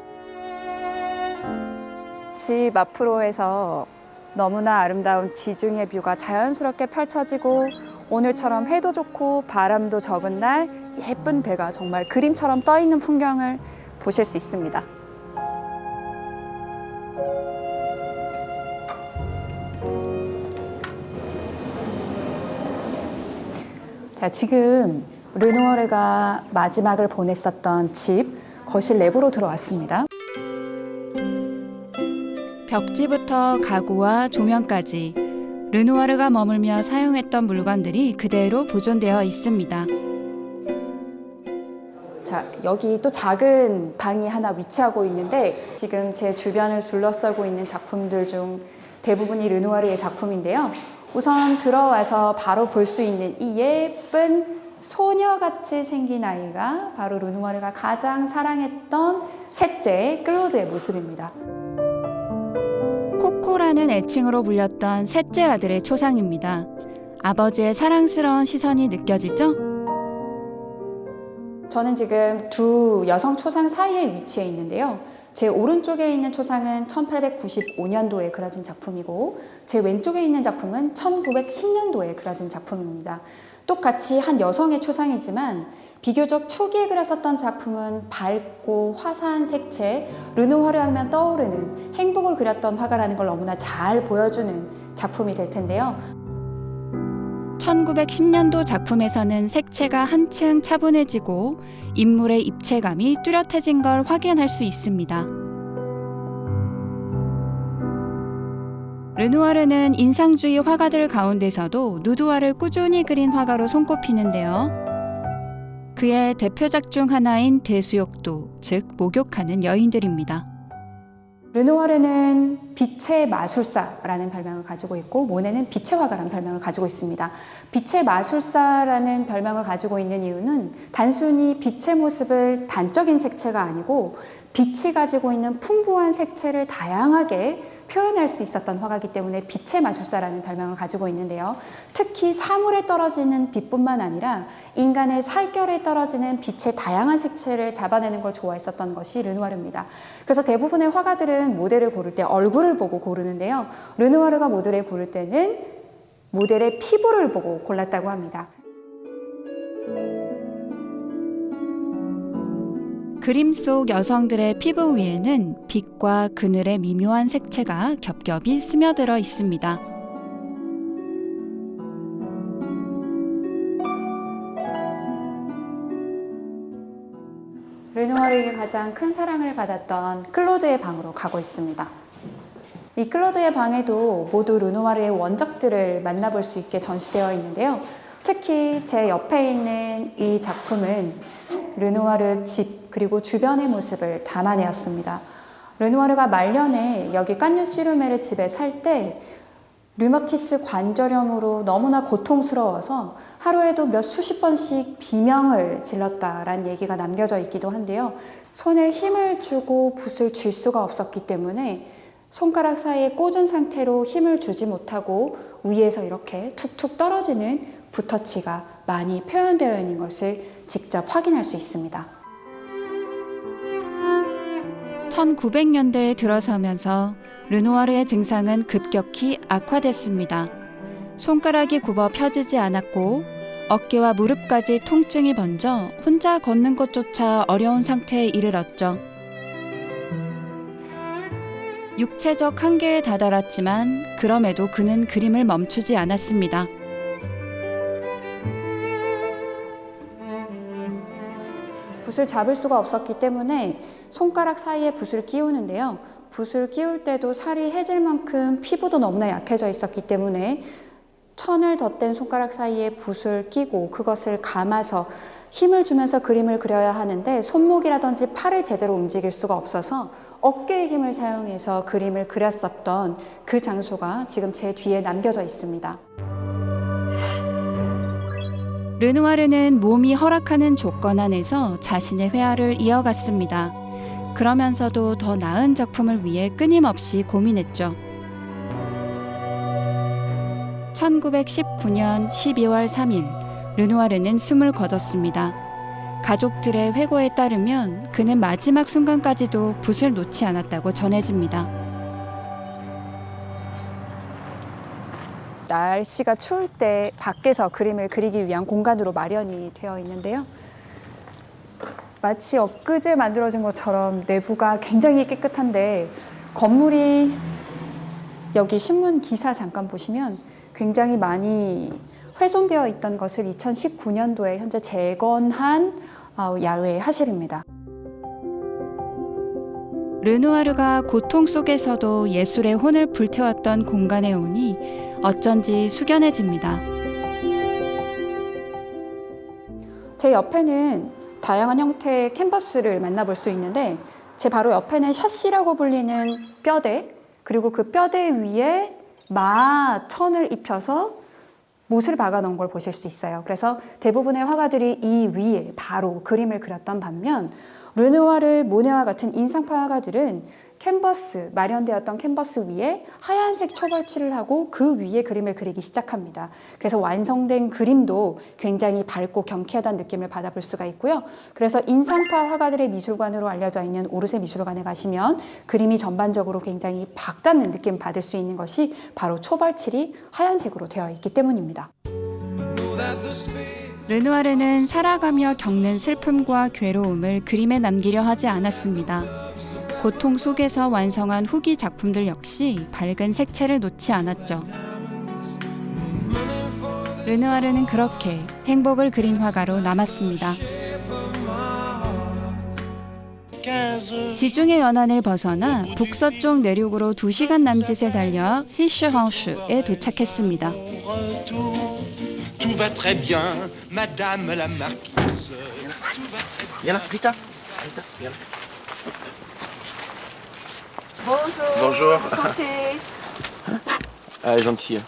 집 앞으로에서 너무나 아름다운 지중해 뷰가 자연스럽게 펼쳐지고 오늘처럼 해도 좋고 바람도 적은 날 예쁜 배가 정말 그림처럼 떠있는 풍경을 보실 수 있습니다. 자, 지금 르누아르가 마지막을 보냈었던 집 거실 내부로 들어왔습니다. 벽지부터 가구와 조명까지 르누아르가 머물며 사용했던 물건들이 그대로 보존되어 있습니다. 자, 여기 또 작은 방이 하나 위치하고 있는데 지금 제 주변을 둘러싸고 있는 작품들 중 대부분이 르누아르의 작품인데요. 우선 들어와서 바로 볼 수 있는 이 예쁜 소녀같이 생긴 아이가 바로 르누아르가 가장 사랑했던 셋째 클로드의 모습입니다. 코코라는 애칭으로 불렸던 셋째 아들의 초상입니다. 아버지의 사랑스러운 시선이 느껴지죠? 저는 지금 두 여성 초상 사이에 위치해 있는데요. 제 오른쪽에 있는 초상은 1895년도에 그려진 작품이고 제 왼쪽에 있는 작품은 1910년도에 그려진 작품입니다. 똑같이 한 여성의 초상이지만 비교적 초기에 그렸었던 작품은 밝고 화사한 색채, 르누아르 하면 떠오르는 행복을 그렸던 화가라는 걸 너무나 잘 보여주는 작품이 될 텐데요. 1910년도 작품에서는 색채가 한층 차분해지고 인물의 입체감이 뚜렷해진 걸 확인할 수 있습니다. 르누아르는 인상주의 화가들 가운데서도 누드화를 꾸준히 그린 화가로 손꼽히는데요. 그의 대표작 중 하나인 대수욕도, 즉 목욕하는 여인들입니다. 르누아르는 빛의 마술사라는 별명을 가지고 있고 모네는 빛의 화가라는 별명을 가지고 있습니다. 빛의 마술사라는 별명을 가지고 있는 이유는 단순히 빛의 모습을 단적인 색채가 아니고 빛이 가지고 있는 풍부한 색채를 다양하게 표현할 수 있었던 화가이기 때문에 빛의 마술사라는 별명을 가지고 있는데요. 특히 사물에 떨어지는 빛뿐만 아니라 인간의 살결에 떨어지는 빛의 다양한 색채를 잡아내는 걸 좋아했었던 것이 르누아르입니다. 그래서 대부분의 화가들은 모델을 고를 때 얼굴을 보고 고르는데요. 르누아르가 모델을 고를 때는 모델의 피부를 보고 골랐다고 합니다. 그림 속 여성들의 피부 위에는 빛과 그늘의 미묘한 색채가 겹겹이 스며들어 있습니다. 르누아르에게 가장 큰 사랑을 받았던 클로드의 방으로 가고 있습니다. 이 클로드의 방에도 모두 르누아르의 원작들을 만나볼 수 있게 전시되어 있는데요. 특히 제 옆에 있는 이 작품은 르누아르 집 그리고 주변의 모습을 담아내었습니다. 르누아르가 말년에 여기 깐뉴-시루메르 집에 살 때 류머티스 관절염으로 너무나 고통스러워서 하루에도 몇 수십 번씩 비명을 질렀다라는 얘기가 남겨져 있기도 한데요. 손에 힘을 주고 붓을 쥘 수가 없었기 때문에 손가락 사이에 꽂은 상태로 힘을 주지 못하고 위에서 이렇게 툭툭 떨어지는 붓터치가 많이 표현되어 있는 것을 직접 확인할 수 있습니다. 1900년대에 들어서면서 르누아르의 증상은 급격히 악화됐습니다. 손가락이 굽어 펴지지 않았고 어깨와 무릎까지 통증이 번져 혼자 걷는 것조차 어려운 상태에 이르렀죠. 육체적 한계에 다다랐지만 그럼에도 그는 그림을 멈추지 않았습니다. 붓을 잡을 수가 없었기 때문에 손가락 사이에 붓을 끼우는데요. 붓을 끼울 때도 살이 해질 만큼 피부도 너무나 약해져 있었기 때문에 천을 덧댄 손가락 사이에 붓을 끼고 그것을 감아서 힘을 주면서 그림을 그려야 하는데 손목이라든지 팔을 제대로 움직일 수가 없어서 어깨의 힘을 사용해서 그림을 그렸었던 그 장소가 지금 제 뒤에 남겨져 있습니다. 르누아르는 몸이 허락하는 조건 안에서 자신의 회화를 이어갔습니다. 그러면서도 더 나은 작품을 위해 끊임없이 고민했죠. 1919년 12월 3일 르누아르는 숨을 거뒀습니다. 가족들의 회고에 따르면 그는 마지막 순간까지도 붓을 놓지 않았다고 전해집니다. 날씨가 추울 때 밖에서 그림을 그리기 위한 공간으로 마련이 되어 있는데요. 마치 엊그제 만들어진 것처럼 내부가 굉장히 깨끗한데 건물이 여기 신문 기사 잠깐 보시면 굉장히 많이 훼손되어 있던 것을 2019년도에 현재 재건한 야외 화실입니다. 르누아르가 고통 속에서도 예술의 혼을 불태웠던 공간에 오니 어쩐지 숙연해집니다. 제 옆에는 다양한 형태의 캔버스를 만나볼 수 있는데 제 바로 옆에는 샤시라고 불리는 뼈대, 그리고 그 뼈대 위에 마천을 입혀서 못을 박아 놓은 걸 보실 수 있어요. 그래서 대부분의 화가들이 이 위에 바로 그림을 그렸던 반면 르누아르, 모네와 같은 인상파 화가들은 캔버스, 마련되었던 캔버스 위에 하얀색 초벌칠을 하고 그 위에 그림을 그리기 시작합니다. 그래서 완성된 그림도 굉장히 밝고 경쾌하다는 느낌을 받아볼 수가 있고요. 그래서 인상파 화가들의 미술관으로 알려져 있는 오르세 미술관에 가시면 그림이 전반적으로 굉장히 밝다는 느낌을 받을 수 있는 것이 바로 초벌칠이 하얀색으로 되어 있기 때문입니다. 르누아르는 살아가며 겪는 슬픔과 괴로움을 그림에 남기려 하지 않았습니다. 고통 속에서 완성한 후기 작품들 역시 밝은 색채를 놓지 않았죠. 르누아르는 그렇게 행복을 그린 화가로 남았습니다. 지중해 연안을 벗어나 북서쪽 내륙으로 2시간 남짓을 달려 히슈항슈에 도착했습니다. Tout va très bien, Madame la Marquise. Viens là, Rita. Rita, viens là. Bonjour. Bonjour. Ah, gentille.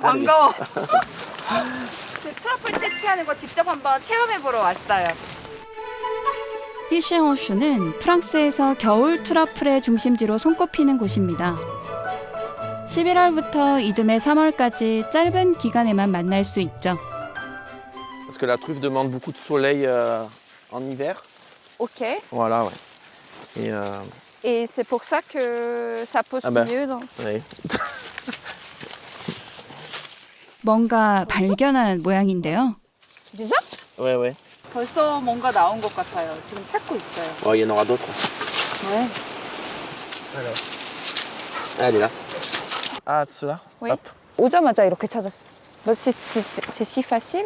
반가워. 트러플 채취하는 거 직접 한번 체험해보러 왔어요. 히슈항슈는 프랑스에서 겨울 트러플의 중심지로 손꼽히는 곳입니다. 11월부터 이듬해 3월까지 짧은 기간에만 만날 수 있죠. Parce que la truffe demande beaucoup de soleil en hiver. Ok. Voilà, ouais. Et c'est pour ça que ça pousse mieux. Ouais. 뭔가 발견한 모양인데요. Déjà? Ouais, ouais. 벌써 뭔가 나온 것 같아요. 지금 찾고 있어요. Oh, il y en aura d'autres. Ouais. Alors. Elle est là. Ah, cela? Oui. Hop. 오자마자 이렇게 찾았어요. C'est si facile.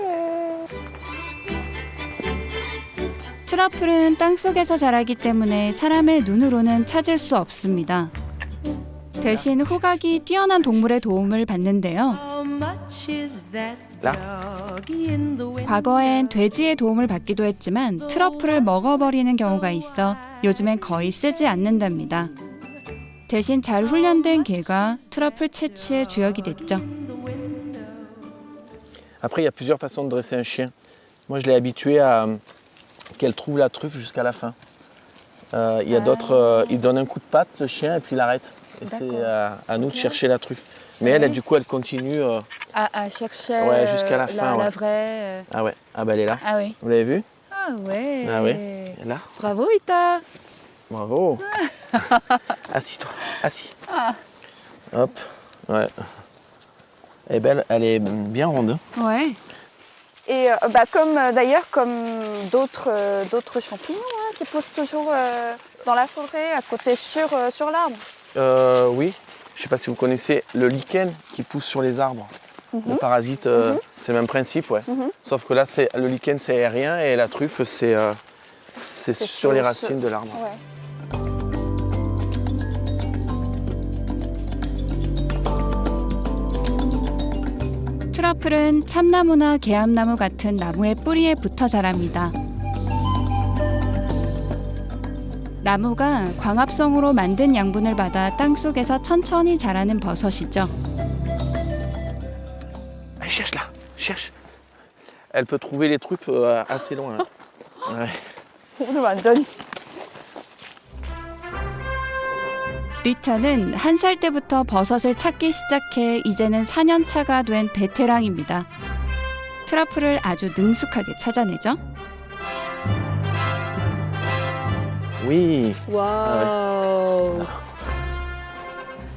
트러플은 땅속에서 자라기 때문에 사람의 눈으로는 찾을 수 없습니다. 대신 후각이 뛰어난 동물의 도움을 받는데요. 과거엔 돼지의 도움을 받기도 했지만 트러플을 먹어버리는 경우가 있어 요즘엔 거의 쓰지 않는답니다. 대신 잘 훈련된 개가 트러플 채취의 주역이 됐죠. Après, il y a plusieurs façons de dresser un chien. Moi, je l'ai habitué à qu'elle trouve la truffe jusqu'à la fin. Il y a d'autres, il donne un coup de patte, le chien, et puis il arrête. Et c'est à nous de chercher la truffe. Mais elle, du coup, elle continue à chercher jusqu'à la fin. La vraie. Ah ouais, ah bah elle est là. Ah oui. Vous l'avez vue? Ah ouais. Ah oui, elle est là. Bravo Ita. Bravo. Assis-toi, assis. Ah. Hop, ouais. Elle est belle, elle est bien ronde. Ouais. Et comme d'ailleurs comme d'autres champignons qui poussent toujours dans la forêt à côté sur l'arbre. Oui, je ne sais pas si vous connaissez le lichen qui pousse sur les arbres. Le parasite, c'est le même principe, ouais. Sauf que là, le lichen c'est aérien et la truffe c'est sur les racines de l'arbre. Ouais. 트러플은 참나무나 개암나무 같은 나무의 뿌리에 붙어 자랍니다. 나무가 광합성으로 만든 양분을 받아 땅속에서 천천히 자라는 버섯이죠. Elle cherche là, cherche. Elle peut trouver les truffes assez loin. Ouais. 오늘 완전히. 리타는 1살 때부터 버섯을 찾기 시작해 이제는 4년 차가 된 베테랑입니다. 트러플을 아주 능숙하게 찾아내죠. Oui. 와우.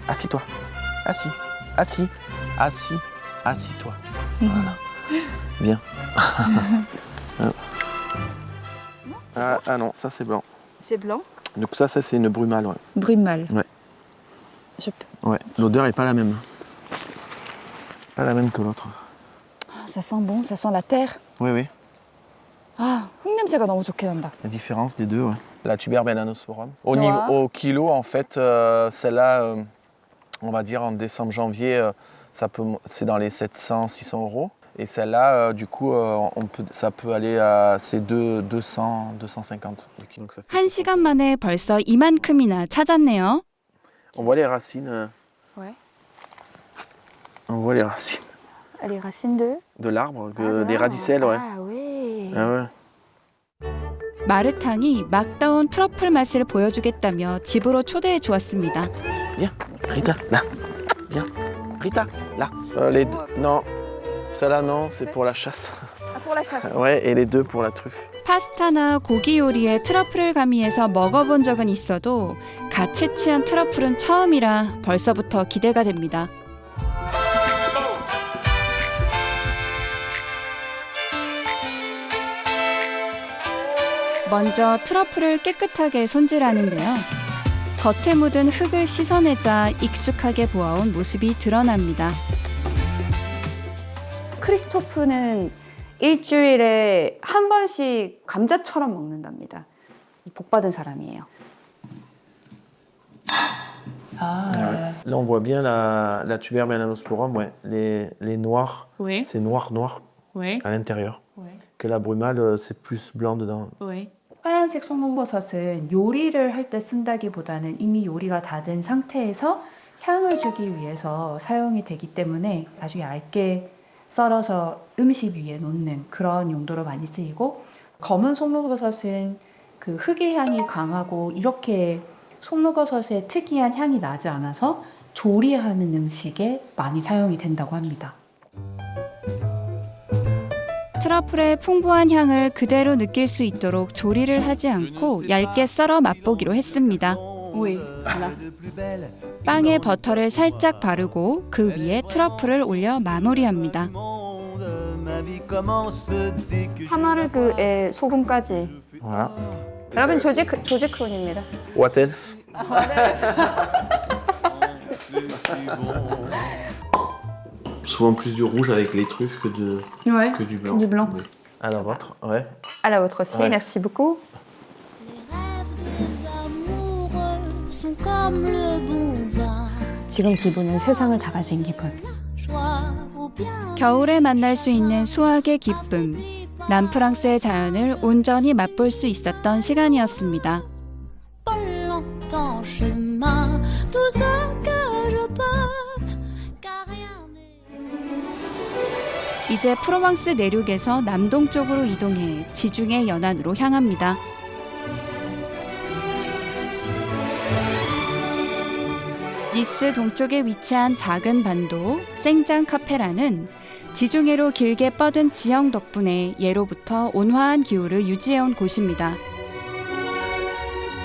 Assis-toi. Assis. Assis. Assis. Assis-toi. Voilà. Bien. Ah non, ça c'est blanc. C'est blanc. Donc ça c'est une brumale. Ouais. Brumale. Ouais. Je peux. Ouais. L'odeur est pas la même. Pas la même que l'autre. Ça sent bon, ça sent la terre. Oui, oui. 아, 흙냄새가 너무 좋게 난다. La différence des deux, ouais. La tuber melanosporum. Noir. Au kilo, en fait, celle-là, on va dire en décembre, janvier, c'est dans les 700-600 euros. Et celle-là, du coup, ça peut aller à 200-250. Donc ça fait 1시간 만에 벌써 이만큼이나 찾았네요. On voit les racines. Ouais. On voit les racines Les racines de l'arbre, des radicelles, ouais. Ah oui. Ah ouais. 마르탕이 막 따온 트러플 맛을 보여주겠다며 집으로 초대해 주었습니다. Viens, Rita, là. Viens, Rita, là. Non, celle-là non, c'est pour la chasse. Ah, pour la chasse. Ouais, et les deux pour la truffe. 파스타나 고기 요리에 트러플을 가미해서 먹어본 적은 있어도 갓 채취한 트러플은 처음이라 벌써부터 기대가 됩니다. 먼저 트러플을 깨끗하게 손질하는데요. 겉에 묻은 흙을 씻어내자 익숙하게 보아온 모습이 드러납니다. 크리스토프는 일주일에 한 번씩 감자처럼 먹는답니다. 복받은 사람이에요. Là, on voit bien la tuber melanosporum, ouais. Les noirs, Oui. c'est noir Oui. à l'intérieur. Oui. Que la brumale, c'est plus blanc dedans. Oui. 하얀색 송봉버섯은 요리를 할 때 쓴다기보다는 이미 요리가 다 된 상태에서 향을 주기 위해서 사용이 되기 때문에 아주 얇게 썰어서 음식 위에 놓는 그런 용도로 많이 쓰이고, 검은 송로버섯은 그 흙의 향이 강하고 이렇게 송로버섯의 특이한 향이 나지 않아서 조리하는 음식에 많이 사용이 된다고 합니다. 트러플의 풍부한 향을 그대로 느낄 수 있도록 조리를 하지 않고 얇게 썰어 맛보기로 했습니다. 빵에 버터를 살짝 바르고 그 위에 트러플을 올려 마무리합니다. 하나르그의 소금까지. Voilà. 여러분 조지 크론입니다. What else? Souvent plus du rouge avec les truffes que du blanc. Du blanc. Oui. À la vôtre, ouais. À la vôtre aussi, Ouais. merci beaucoup. Sont comme le bon vin, 지금 기분은 세상을 다 가진 기분. joie ou bien 겨울에 만날 수 있는 수확의 기쁨, 남프랑스의 자연을 온전히 맛볼 수 있었던 시간이었습니다. volant en chemin, tout ce que je peux, car rien n'est. 이제 프로방스 내륙에서 남동쪽으로 이동해 지중해 연안으로 향합니다. 니스 동쪽에 위치한 작은 반도 생장 카페라는 지중해로 길게 뻗은 지형 덕분에 예로부터 온화한 기후를 유지해온 곳입니다.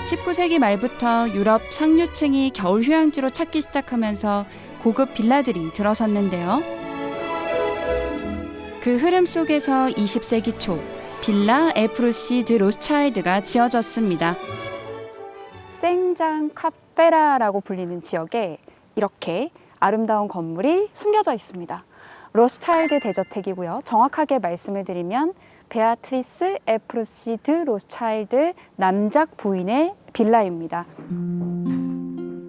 19세기 말부터 유럽 상류층이 겨울 휴양지로 찾기 시작하면서 고급 빌라들이 들어섰는데요. 그 흐름 속에서 20세기 초 빌라 에프루시 드 로스차일드가 지어졌습니다. 생장 카페라라고 불리는 지역에 이렇게 아름다운 건물이 숨겨져 있습니다. 로스차일드 대저택이고요. 정확하게 말씀을 드리면 베아트리스 에프루시 드 로스차일드 남작 부인의 빌라입니다.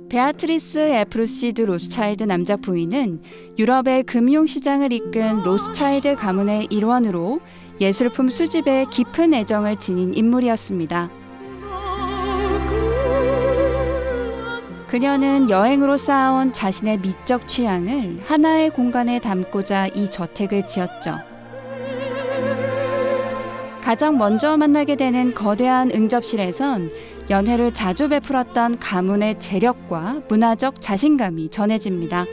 베아트리스 에프루시 드 로스차일드 남작 부인은 유럽의 금융시장을 이끈 로스차일드 가문의 일원으로 예술품 수집에 깊은 애정을 지닌 인물이었습니다. 그녀는 여행으로 쌓아온 자신의 미적 취향을 하나의 공간에 담고자 이 저택을 지었죠. 가장 먼저 만나게 되는 거대한 응접실에선 연회를 자주 베풀었던 가문의 재력과 문화적 자신감이 전해집니다.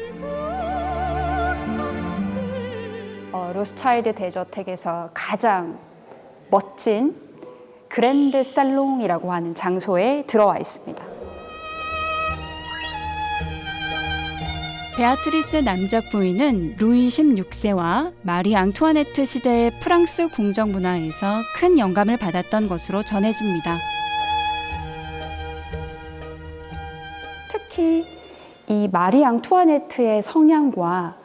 로스차일드 대저택에서 가장 멋진 그랜드 살롱이라고 하는 장소에 들어와 있습니다. 베아트리스 남작 부인은 루이 16세와 마리 앙투아네트 시대의 프랑스 궁정 문화에서 큰 영감을 받았던 것으로 전해집니다. 특히 이 마리 앙투아네트의 성향과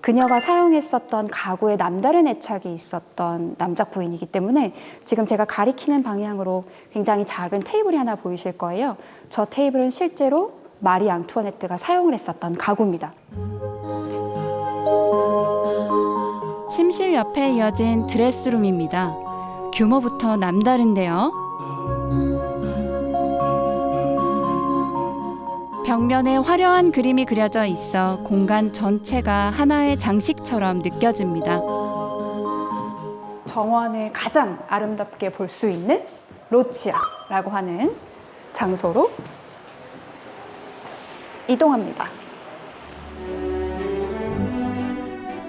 그녀가 사용했었던 가구에 남다른 애착이 있었던 남작 부인이기 때문에 지금 제가 가리키는 방향으로 굉장히 작은 테이블이 하나 보이실 거예요. 저 테이블은 실제로 마리 앙투아네트가 사용을 했었던 가구입니다. 침실 옆에 이어진 드레스룸입니다. 규모부터 남다른데요. 벽면에 화려한 그림이 그려져 있어 공간 전체가 하나의 장식처럼 느껴집니다. 정원을 가장 아름답게 볼 수 있는 로치아라고 하는 장소로 이동합니다.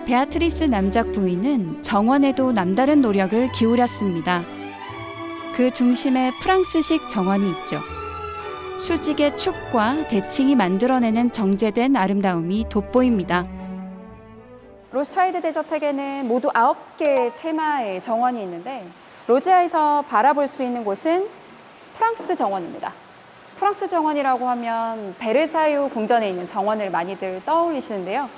베아트리스 남작 부인은 정원에도 남다른 노력을 기울였습니다. 그 중심에 프랑스식 정원이 있죠. 수직의 축과 대칭이 만들어내는 정제된 아름다움이 돋보입니다. 로스차일드 대저택에는 모두 9개의 테마의 정원이 있는데 로지아에서 바라볼 수 있는 곳은 프랑스 정원입니다. 프랑스 정원이라고 하면 베르사유 궁전에 있는 정원을 많이들 떠올리시는데요.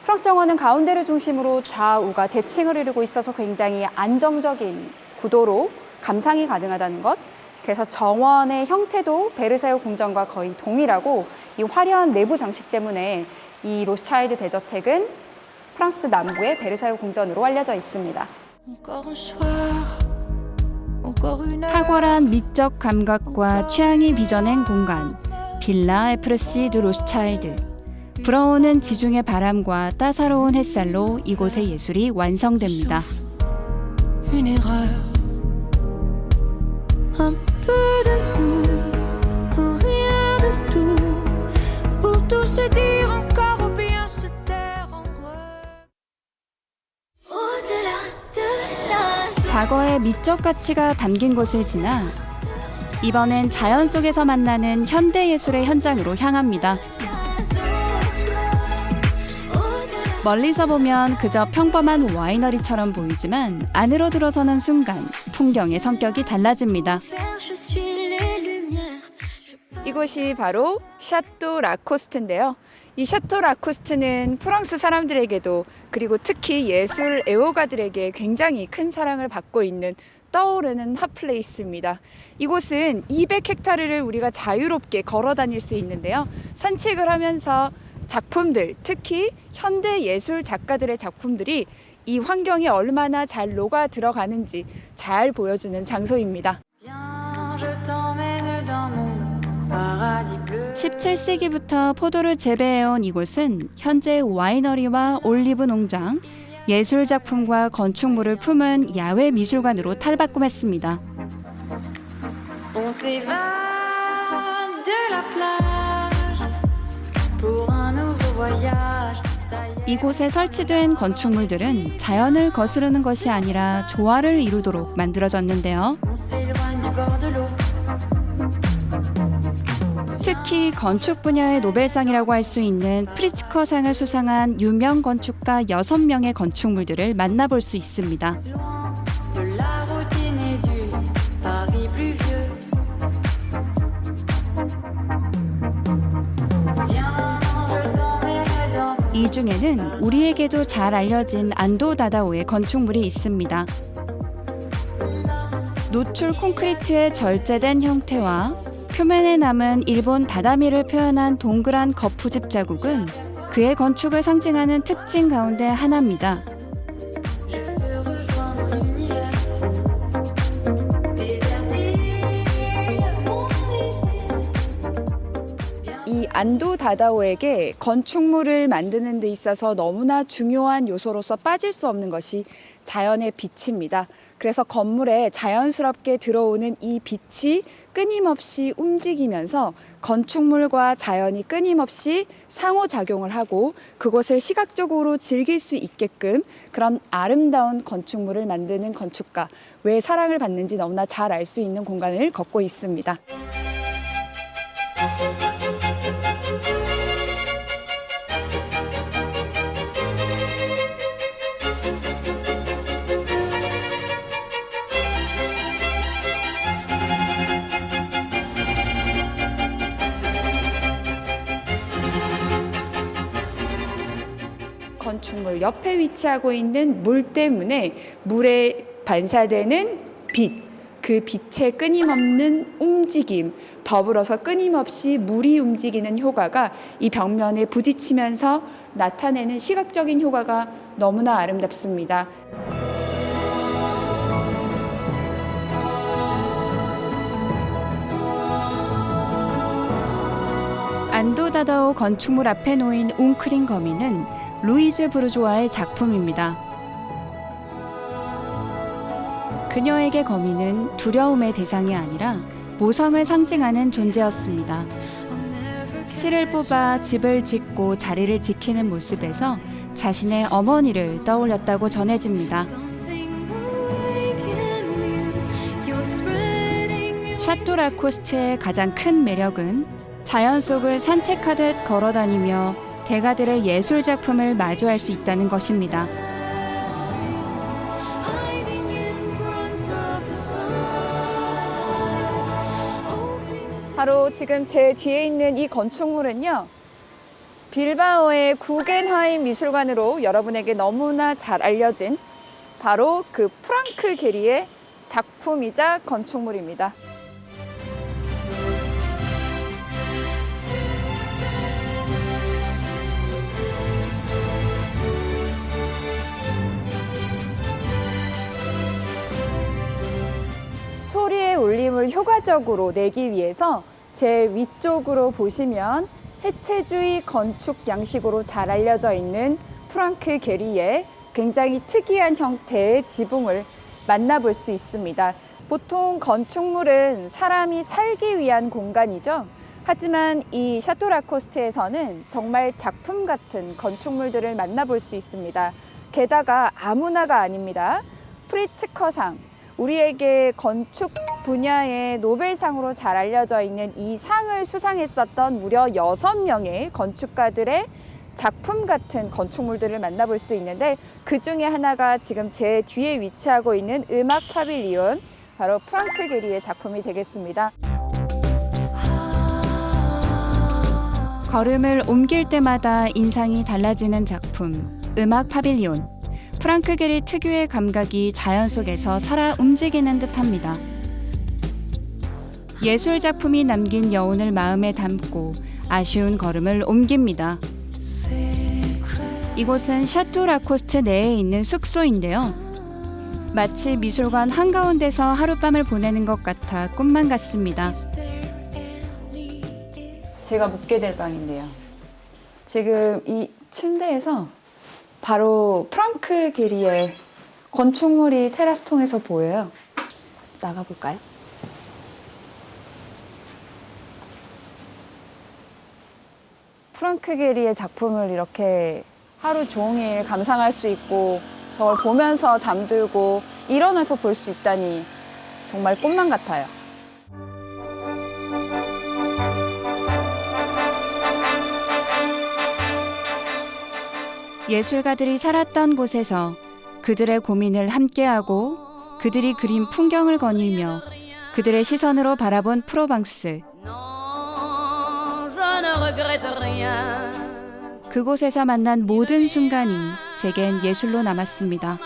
프랑스 정원은 가운데를 중심으로 좌우가 대칭을 이루고 있어서 굉장히 안정적인 구도로 감상이 가능하다는 것. 그래서 정원의 형태도 베르사유 궁전과 거의 동일하고 이 화려한 내부 장식 때문에 이 로스차일드 대저택은 프랑스 남부의 베르사유 궁전으로 알려져 있습니다. 탁월한 미적 감각과 취향이 빚어낸 공간, 빌라 에프르시 드 로스차일드. 불어오는 지중해 바람과 따사로운 햇살로 이곳의 예술이 완성됩니다. 과거의 미적 가치가 담긴 곳을 지나 이번엔 자연 속에서 만나는 현대 예술의 현장으로 향합니다. 멀리서 보면 그저 평범한 와이너리처럼 보이지만 안으로 들어서는 순간 풍경의 성격이 달라집니다. 이곳이 바로 샤또 라코스트인데요. 이 샤또 라코스트는 프랑스 사람들에게도 그리고 특히 예술 애호가들에게 굉장히 큰 사랑을 받고 있는 떠오르는 핫플레이스입니다. 이곳은 200헥타르를 우리가 자유롭게 걸어 다닐 수 있는데요. 산책을 하면서 작품들, 특히 현대 예술 작가들의 작품들이 이 환경에 얼마나 잘 녹아 들어가는지 잘 보여주는 장소입니다. 17세기부터 포도를 재배해온 이곳은 현재 와이너리와 올리브 농장, 예술 작품과 건축물을 품은 야외 미술관으로 탈바꿈했습니다. 이곳에 설치된 건축물들은 자연을 거스르는 것이 아니라 조화를 이루도록 만들어졌는데요. 특히 건축 분야의 노벨상이라고 할 수 있는 프리츠커상을 수상한 유명 건축가 6명의 건축물들을 만나볼 수 있습니다. 이 중에는 우리에게도 잘 알려진 안도 다다오의 건축물이 있습니다. 노출 콘크리트의 절제된 형태와 표면에 남은 일본 다다미를 표현한 동그란 거푸집 자국은 그의 건축을 상징하는 특징 가운데 하나입니다. 이 안도 다다오에게 건축물을 만드는 데 있어서 너무나 중요한 요소로서 빠질 수 없는 것이 자연의 빛입니다. 그래서 건물에 자연스럽게 들어오는 이 빛이 끊임없이 움직이면서 건축물과 자연이 끊임없이 상호작용을 하고 그곳을 시각적으로 즐길 수 있게끔 그런 아름다운 건축물을 만드는 건축가, 왜 사랑을 받는지 너무나 잘 알 수 있는 공간을 걷고 있습니다. 건축물 옆에 위치하고 있는 물 때문에 물에 반사되는 빛, 그 빛의 끊임없는 움직임, 더불어서 끊임없이 물이 움직이는 효과가 이 벽면에 부딪히면서 나타내는 시각적인 효과가 너무나 아름답습니다. 안도 다다오 건축물 앞에 놓인 웅크린 거미는 루이즈 부르조아의 작품입니다. 그녀에게 거미는 두려움의 대상이 아니라 모성을 상징하는 존재였습니다. 실을 뽑아 집을 짓고 자리를 지키는 모습에서 자신의 어머니를 떠올렸다고 전해집니다. 샤또 라코스트의 가장 큰 매력은 자연 속을 산책하듯 걸어다니며 대가들의 예술 작품을 마주할 수 있다는 것입니다. 바로 지금 제 뒤에 있는 이 건축물은요, 빌바오의 구겐하임 미술관으로 여러분에게 너무나 잘 알려진 바로 그 프랑크 게리의 작품이자 건축물입니다. 소리의 울림을 효과적으로 내기 위해서 제 위쪽으로 보시면 해체주의 건축 양식으로 잘 알려져 있는 프랑크 게리의 굉장히 특이한 형태의 지붕을 만나볼 수 있습니다. 보통 건축물은 사람이 살기 위한 공간이죠. 하지만 이 샤또 라코스트에서는 정말 작품 같은 건축물들을 만나볼 수 있습니다. 게다가 아무나가 아닙니다. 프리츠커상, 우리에게 건축 분야의 노벨상으로 잘 알려져 있는 이 상을 수상했었던 무려 6명의 건축가들의 작품 같은 건축물들을 만나볼 수 있는데, 그 중에 하나가 지금 제 뒤에 위치하고 있는 음악 파빌리온, 바로 프랑크 게리의 작품이 되겠습니다. 걸음을 옮길 때마다 인상이 달라지는 작품, 음악 파빌리온. 프랑크 게리 특유의 감각이 자연 속에서 살아 움직이는 듯합니다. 예술 작품이 남긴 여운을 마음에 담고 아쉬운 걸음을 옮깁니다. 이곳은 샤또 라코스트 내에 있는 숙소인데요. 마치 미술관 한가운데서 하룻밤을 보내는 것 같아 꿈만 같습니다. 제가 묵게 될 방인데요. 지금 이 침대에서 바로 프랑크 게리의 건축물이 테라스 통해서 보여요. 나가볼까요? 프랑크 게리의 작품을 이렇게 하루 종일 감상할 수 있고, 저걸 보면서 잠들고 일어나서 볼 수 있다니 정말 꿈만 같아요. 예술가들이 살았던 곳에서 그들의 고민을 함께하고 그들이 그린 풍경을 거닐며 그들의 시선으로 바라본 프로방스. 그곳에서 만난 모든 순간이 제겐 예술로 남았습니다.